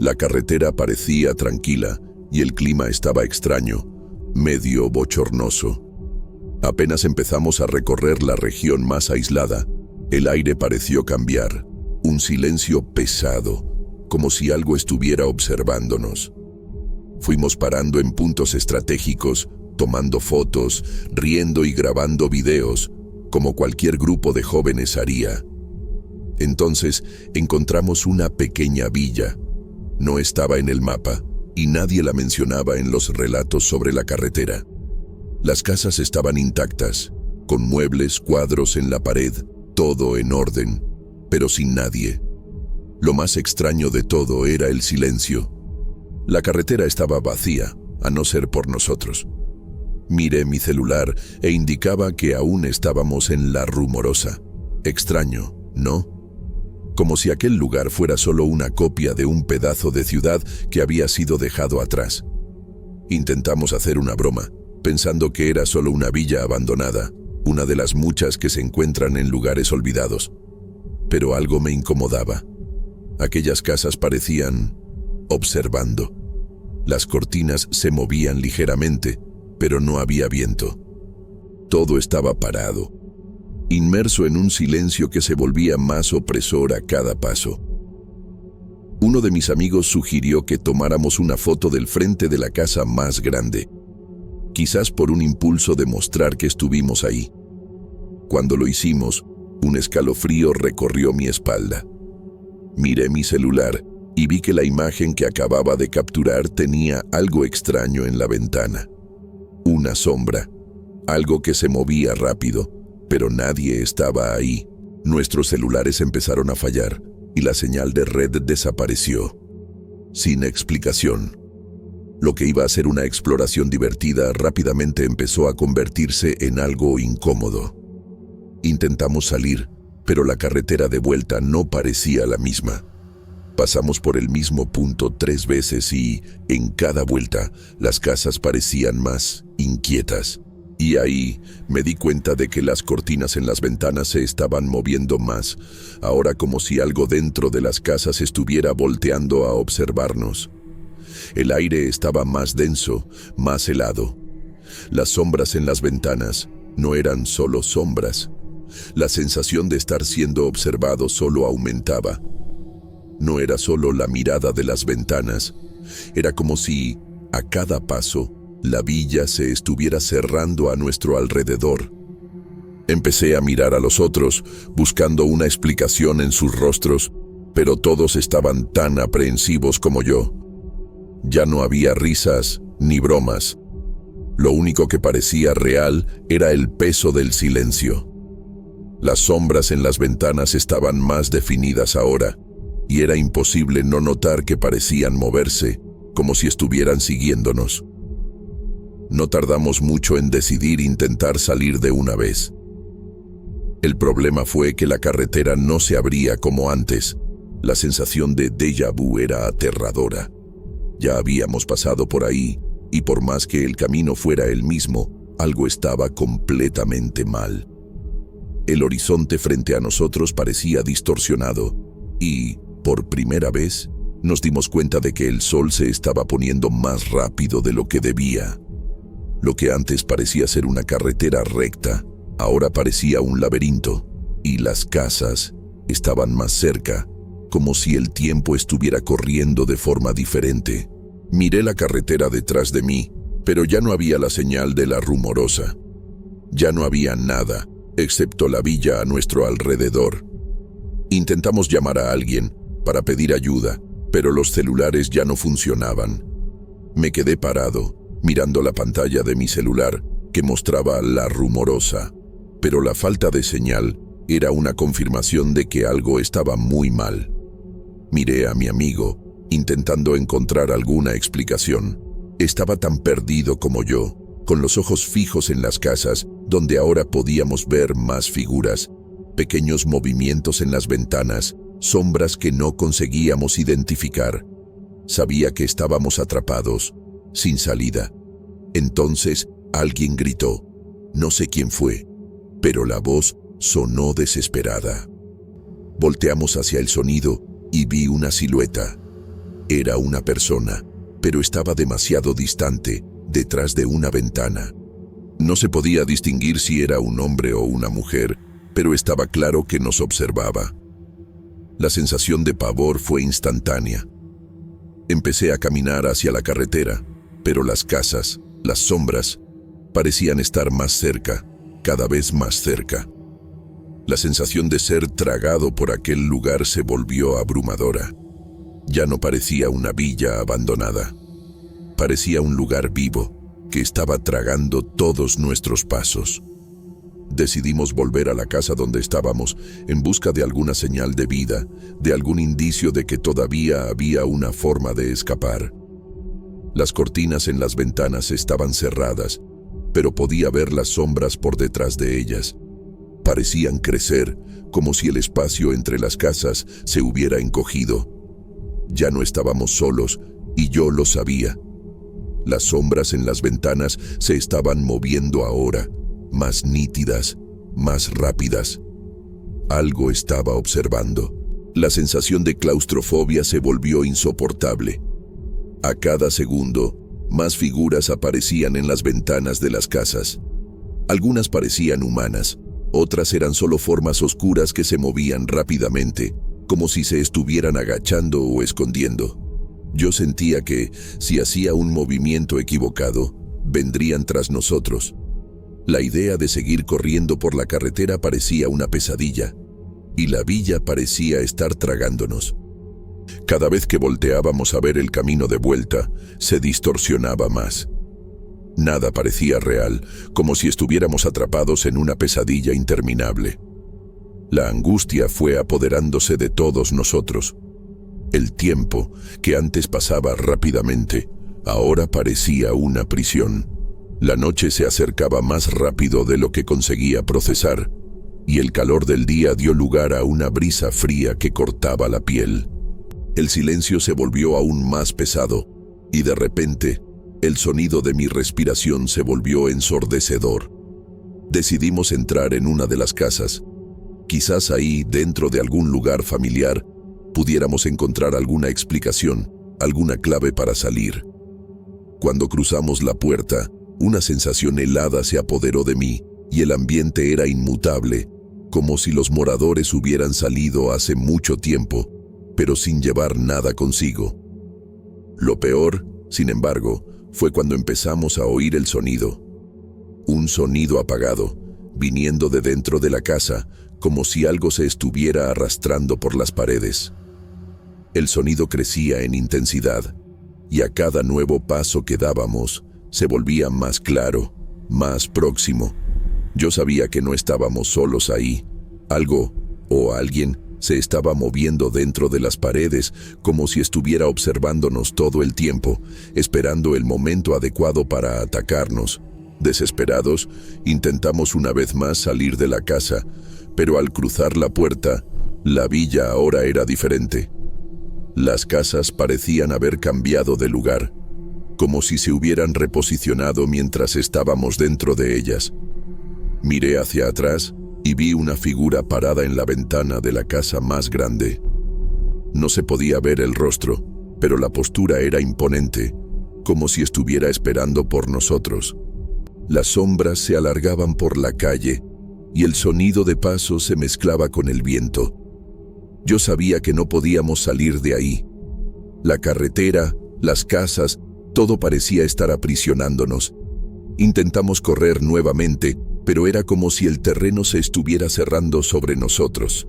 La carretera parecía tranquila y el clima estaba extraño, medio bochornoso. Apenas empezamos a recorrer la región más aislada, el aire pareció cambiar, un silencio pesado, como si algo estuviera observándonos. Fuimos parando en puntos estratégicos, tomando fotos, riendo y grabando videos, como cualquier grupo de jóvenes haría. Entonces encontramos una pequeña villa. No estaba en el mapa y nadie la mencionaba en los relatos sobre la carretera. Las casas estaban intactas, con muebles, cuadros en la pared, todo en orden, pero sin nadie. Lo más extraño de todo era el silencio. La carretera estaba vacía, a no ser por nosotros. Miré mi celular e indicaba que aún estábamos en la rumorosa. Extraño, ¿no? Como si aquel lugar fuera solo una copia de un pedazo de ciudad que había sido dejado atrás. Intentamos hacer una broma, pensando que era solo una villa abandonada, una de las muchas que se encuentran en lugares olvidados. Pero algo me incomodaba. Aquellas casas parecían observando. Las cortinas se movían ligeramente, pero no había viento. Todo estaba parado, inmerso en un silencio que se volvía más opresor a cada paso. Uno de mis amigos sugirió que tomáramos una foto del frente de la casa más grande, quizás por un impulso de mostrar que estuvimos ahí. Cuando lo hicimos, un escalofrío recorrió mi espalda. Miré mi celular y vi que la imagen que acababa de capturar tenía algo extraño en la ventana. Una sombra, algo que se movía rápido, pero nadie estaba ahí. Nuestros celulares empezaron a fallar y la señal de red desapareció, sin explicación. Lo que iba a ser una exploración divertida rápidamente empezó a convertirse en algo incómodo. Intentamos salir, pero la carretera de vuelta no parecía la misma. Pasamos por el mismo punto 3 veces y, en cada vuelta, las casas parecían más inquietas. Y ahí me di cuenta de que las cortinas en las ventanas se estaban moviendo más, ahora como si algo dentro de las casas estuviera volteando a observarnos. El aire estaba más denso, más helado. Las sombras en las ventanas no eran solo sombras. La sensación de estar siendo observado solo aumentaba. No era solo la mirada de las ventanas, era como si, a cada paso, la villa se estuviera cerrando a nuestro alrededor. Empecé a mirar a los otros, buscando una explicación en sus rostros, pero todos estaban tan aprensivos como yo. Ya no había risas ni bromas. Lo único que parecía real era el peso del silencio. Las sombras en las ventanas estaban más definidas ahora, y era imposible no notar que parecían moverse, como si estuvieran siguiéndonos. No tardamos mucho en decidir intentar salir de una vez. El problema fue que la carretera no se abría como antes. La sensación de déjà vu era aterradora. Ya habíamos pasado por ahí, y por más que el camino fuera el mismo, algo estaba completamente mal. El horizonte frente a nosotros parecía distorsionado, y, por primera vez, nos dimos cuenta de que el sol se estaba poniendo más rápido de lo que debía. Lo que antes parecía ser una carretera recta, ahora parecía un laberinto, y las casas estaban más cerca, como si el tiempo estuviera corriendo de forma diferente. Miré la carretera detrás de mí, pero ya no había la señal de la rumorosa. Ya no había nada, excepto la villa a nuestro alrededor. Intentamos llamar a alguien para pedir ayuda, pero los celulares ya no funcionaban. Me quedé parado, mirando la pantalla de mi celular, que mostraba la rumorosa, pero la falta de señal era una confirmación de que algo estaba muy mal. Miré a mi amigo, intentando encontrar alguna explicación. Estaba tan perdido como yo, con los ojos fijos en las casas, donde ahora podíamos ver más figuras, pequeños movimientos en las ventanas, sombras que no conseguíamos identificar. Sabía que estábamos atrapados, sin salida. Entonces alguien gritó. No sé quién fue, pero la voz sonó desesperada. Volteamos hacia el sonido y vi una silueta. Era una persona, pero estaba demasiado distante, detrás de una ventana. No se podía distinguir si era un hombre o una mujer, pero estaba claro que nos observaba. La sensación de pavor fue instantánea. Empecé a caminar hacia la carretera, pero las casas, las sombras, parecían estar más cerca, cada vez más cerca. La sensación de ser tragado por aquel lugar se volvió abrumadora. Ya no parecía una villa abandonada. Parecía un lugar vivo, que estaba tragando todos nuestros pasos. Decidimos volver a la casa donde estábamos en busca de alguna señal de vida, de algún indicio de que todavía había una forma de escapar. Las cortinas en las ventanas estaban cerradas, pero podía ver las sombras por detrás de ellas. Parecían crecer, como si el espacio entre las casas se hubiera encogido. Ya no estábamos solos, y yo lo sabía. Las sombras en las ventanas se estaban moviendo ahora, más nítidas, más rápidas. Algo estaba observando. La sensación de claustrofobia se volvió insoportable. A cada segundo, más figuras aparecían en las ventanas de las casas. Algunas parecían humanas, otras eran solo formas oscuras que se movían rápidamente, como si se estuvieran agachando o escondiendo. Yo sentía que, si hacía un movimiento equivocado, vendrían tras nosotros. La idea de seguir corriendo por la carretera parecía una pesadilla, y la villa parecía estar tragándonos. Cada vez que volteábamos a ver el camino de vuelta, se distorsionaba más. Nada parecía real, como si estuviéramos atrapados en una pesadilla interminable. La angustia fue apoderándose de todos nosotros. El tiempo, que antes pasaba rápidamente, ahora parecía una prisión. La noche se acercaba más rápido de lo que conseguía procesar, y el calor del día dio lugar a una brisa fría que cortaba la piel. El silencio se volvió aún más pesado, y de repente, el sonido de mi respiración se volvió ensordecedor. Decidimos entrar en una de las casas. Quizás ahí, dentro de algún lugar familiar, pudiéramos encontrar alguna explicación, alguna clave para salir. Cuando cruzamos la puerta, una sensación helada se apoderó de mí, y el ambiente era inmutable, como si los moradores hubieran salido hace mucho tiempo, pero sin llevar nada consigo. Lo peor, sin embargo, fue cuando empezamos a oír el sonido. Un sonido apagado, viniendo de dentro de la casa, como si algo se estuviera arrastrando por las paredes. El sonido crecía en intensidad, y a cada nuevo paso que dábamos, se volvía más claro, más próximo. Yo sabía que no estábamos solos ahí. Algo, o alguien, se estaba moviendo dentro de las paredes, como si estuviera observándonos todo el tiempo, esperando el momento adecuado para atacarnos. Desesperados, intentamos una vez más salir de la casa, pero al cruzar la puerta, la villa ahora era diferente. Las casas parecían haber cambiado de lugar, como si se hubieran reposicionado mientras estábamos dentro de ellas. Miré hacia atrás y vi una figura parada en la ventana de la casa más grande. No se podía ver el rostro, pero la postura era imponente, como si estuviera esperando por nosotros. Las sombras se alargaban por la calle, y el sonido de pasos se mezclaba con el viento. Yo sabía que no podíamos salir de ahí. La carretera, las casas, todo parecía estar aprisionándonos. Intentamos correr nuevamente, pero era como si el terreno se estuviera cerrando sobre nosotros.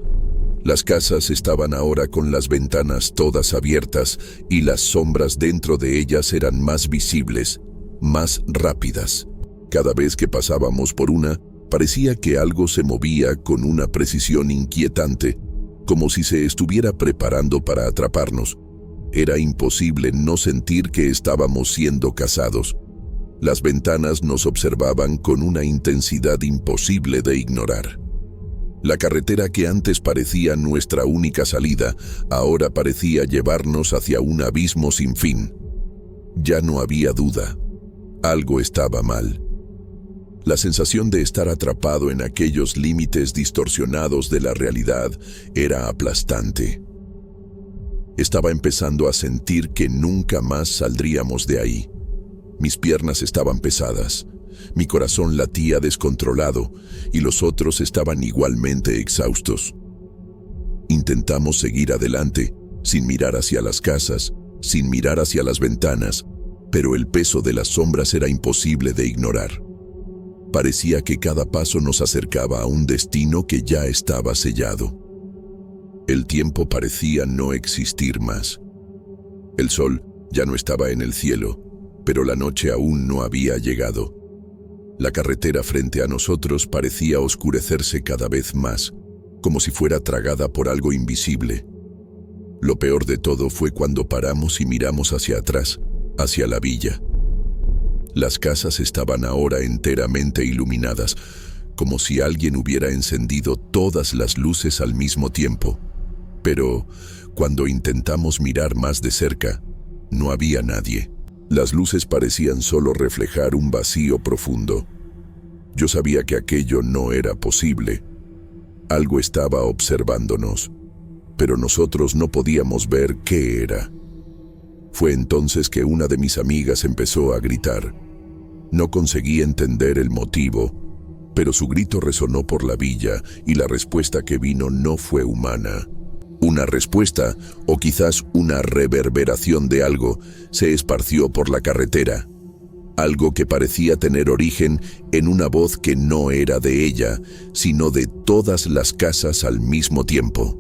Las casas estaban ahora con las ventanas todas abiertas y las sombras dentro de ellas eran más visibles, más rápidas. Cada vez que pasábamos por una, parecía que algo se movía con una precisión inquietante, como si se estuviera preparando para atraparnos. Era imposible no sentir que estábamos siendo cazados. Las ventanas nos observaban con una intensidad imposible de ignorar. La carretera que antes parecía nuestra única salida, ahora parecía llevarnos hacia un abismo sin fin. Ya no había duda. Algo estaba mal. La sensación de estar atrapado en aquellos límites distorsionados de la realidad era aplastante. Estaba empezando a sentir que nunca más saldríamos de ahí. Mis piernas estaban pesadas, mi corazón latía descontrolado y los otros estaban igualmente exhaustos. Intentamos seguir adelante, sin mirar hacia las casas, sin mirar hacia las ventanas, pero el peso de las sombras era imposible de ignorar. Parecía que cada paso nos acercaba a un destino que ya estaba sellado. El tiempo parecía no existir más. El sol ya no estaba en el cielo, pero la noche aún no había llegado. La carretera frente a nosotros parecía oscurecerse cada vez más, como si fuera tragada por algo invisible. Lo peor de todo fue cuando paramos y miramos hacia atrás, hacia la villa. Las casas estaban ahora enteramente iluminadas, como si alguien hubiera encendido todas las luces al mismo tiempo. Pero, cuando intentamos mirar más de cerca, no había nadie. Las luces parecían solo reflejar un vacío profundo. Yo sabía que aquello no era posible. Algo estaba observándonos, pero nosotros no podíamos ver qué era. Fue entonces que una de mis amigas empezó a gritar. No conseguí entender el motivo, pero su grito resonó por la villa y la respuesta que vino no fue humana. Una respuesta, o quizás una reverberación de algo, se esparció por la carretera. Algo que parecía tener origen en una voz que no era de ella, sino de todas las casas al mismo tiempo.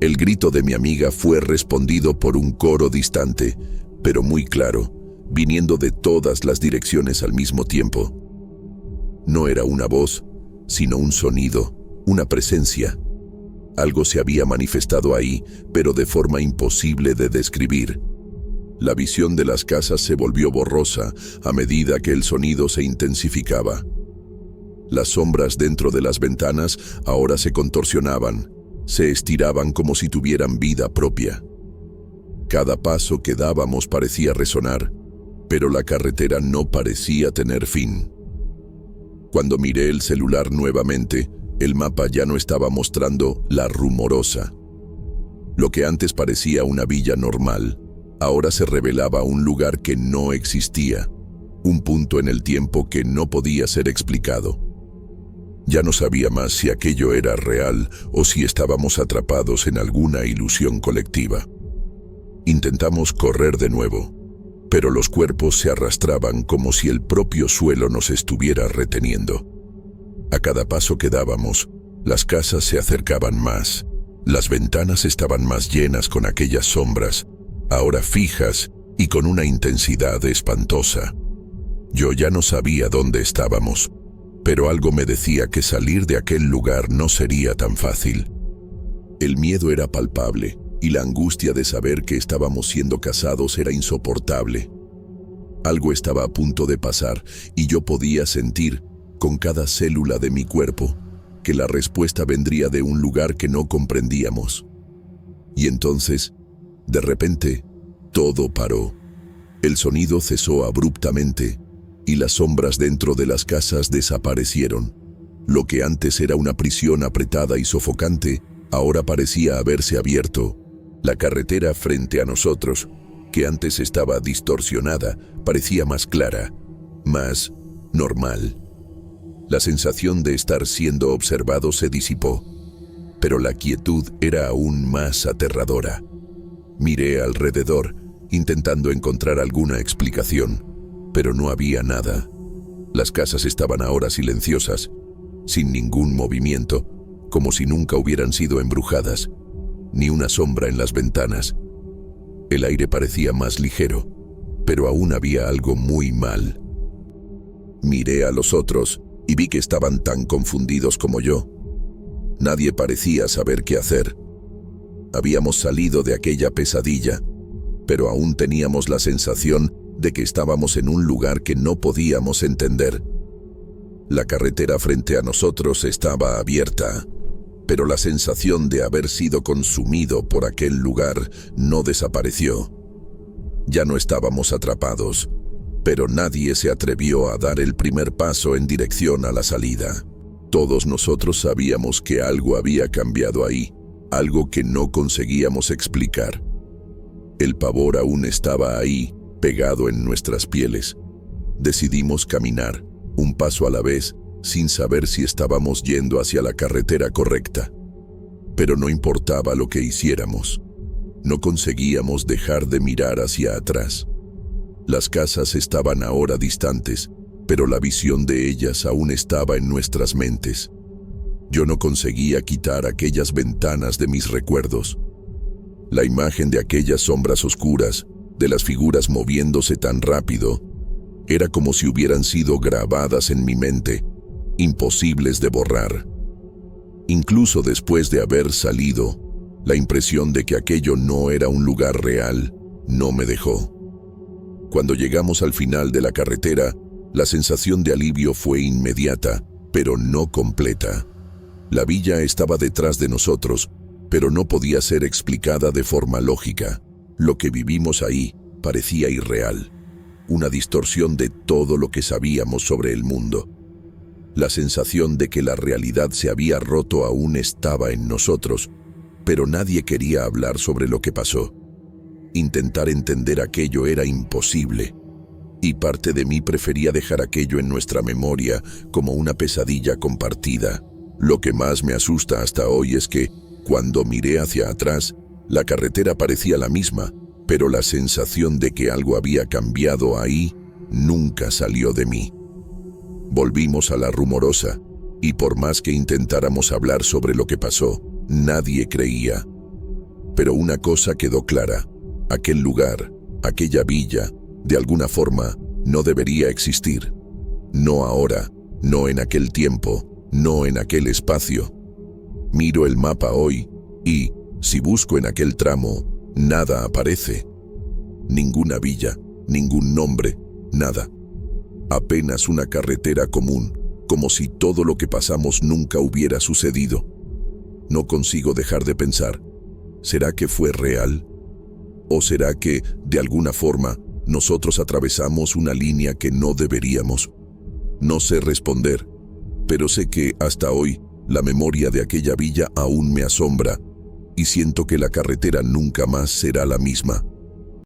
El grito de mi amiga fue respondido por un coro distante, pero muy claro, viniendo de todas las direcciones al mismo tiempo. No era una voz, sino un sonido, una presencia. Algo se había manifestado ahí, pero de forma imposible de describir. La visión de las casas se volvió borrosa a medida que el sonido se intensificaba. Las sombras dentro de las ventanas ahora se contorsionaban, se estiraban como si tuvieran vida propia. Cada paso que dábamos parecía resonar, pero la carretera no parecía tener fin. Cuando miré el celular nuevamente, el mapa ya no estaba mostrando La Rumorosa. Lo que antes parecía una villa normal, ahora se revelaba un lugar que no existía, un punto en el tiempo que no podía ser explicado. Ya no sabía más si aquello era real o si estábamos atrapados en alguna ilusión colectiva. Intentamos correr de nuevo, pero los cuerpos se arrastraban como si el propio suelo nos estuviera reteniendo. A cada paso que dábamos, las casas se acercaban más. Las ventanas estaban más llenas con aquellas sombras, ahora fijas y con una intensidad espantosa. Yo ya no sabía dónde estábamos, pero algo me decía que salir de aquel lugar no sería tan fácil. El miedo era palpable y la angustia de saber que estábamos siendo cazados era insoportable. Algo estaba a punto de pasar y yo podía sentir, con cada célula de mi cuerpo, que la respuesta vendría de un lugar que no comprendíamos. Y entonces, de repente, todo paró. El sonido cesó abruptamente y las sombras dentro de las casas desaparecieron. Lo que antes era una prisión apretada y sofocante, ahora parecía haberse abierto. La carretera frente a nosotros, que antes estaba distorsionada, parecía más clara, más normal. La sensación de estar siendo observado se disipó, pero la quietud era aún más aterradora. Miré alrededor, intentando encontrar alguna explicación, pero no había nada. Las casas estaban ahora silenciosas, sin ningún movimiento, como si nunca hubieran sido embrujadas, ni una sombra en las ventanas. El aire parecía más ligero, pero aún había algo muy mal. Miré a los otros y vi que estaban tan confundidos como yo. Nadie parecía saber qué hacer. Habíamos salido de aquella pesadilla, pero aún teníamos la sensación de que estábamos en un lugar que no podíamos entender. La carretera frente a nosotros estaba abierta, pero la sensación de haber sido consumido por aquel lugar no desapareció. Ya no estábamos atrapados, pero nadie se atrevió a dar el primer paso en dirección a la salida. Todos nosotros sabíamos que algo había cambiado ahí, algo que no conseguíamos explicar. El pavor aún estaba ahí, pegado en nuestras pieles. Decidimos caminar, un paso a la vez, sin saber si estábamos yendo hacia la carretera correcta. Pero no importaba lo que hiciéramos. No conseguíamos dejar de mirar hacia atrás. Las casas estaban ahora distantes, pero la visión de ellas aún estaba en nuestras mentes. Yo no conseguía quitar aquellas ventanas de mis recuerdos. La imagen de aquellas sombras oscuras, de las figuras moviéndose tan rápido, era como si hubieran sido grabadas en mi mente, imposibles de borrar. Incluso después de haber salido, la impresión de que aquello no era un lugar real no me dejó. Cuando llegamos al final de la carretera, la sensación de alivio fue inmediata, pero no completa. La villa estaba detrás de nosotros, pero no podía ser explicada de forma lógica. Lo que vivimos ahí parecía irreal, una distorsión de todo lo que sabíamos sobre el mundo. La sensación de que la realidad se había roto aún estaba en nosotros, pero nadie quería hablar sobre lo que pasó. Intentar entender aquello era imposible, y parte de mí prefería dejar aquello en nuestra memoria como una pesadilla compartida. Lo que más me asusta hasta hoy es que, cuando miré hacia atrás, la carretera parecía la misma, pero la sensación de que algo había cambiado ahí nunca salió de mí. Volvimos a La Rumorosa, y por más que intentáramos hablar sobre lo que pasó, nadie creía. Pero una cosa quedó clara: aquel lugar, aquella villa, de alguna forma, no debería existir. No ahora, no en aquel tiempo, no en aquel espacio. Miro el mapa hoy y, si busco en aquel tramo, nada aparece. Ninguna villa, ningún nombre, nada. Apenas una carretera común, como si todo lo que pasamos nunca hubiera sucedido. No consigo dejar de pensar, ¿será que fue real? ¿O será que, de alguna forma, nosotros atravesamos una línea que no deberíamos? No sé responder, pero sé que, hasta hoy, la memoria de aquella villa aún me asombra y siento que la carretera nunca más será la misma.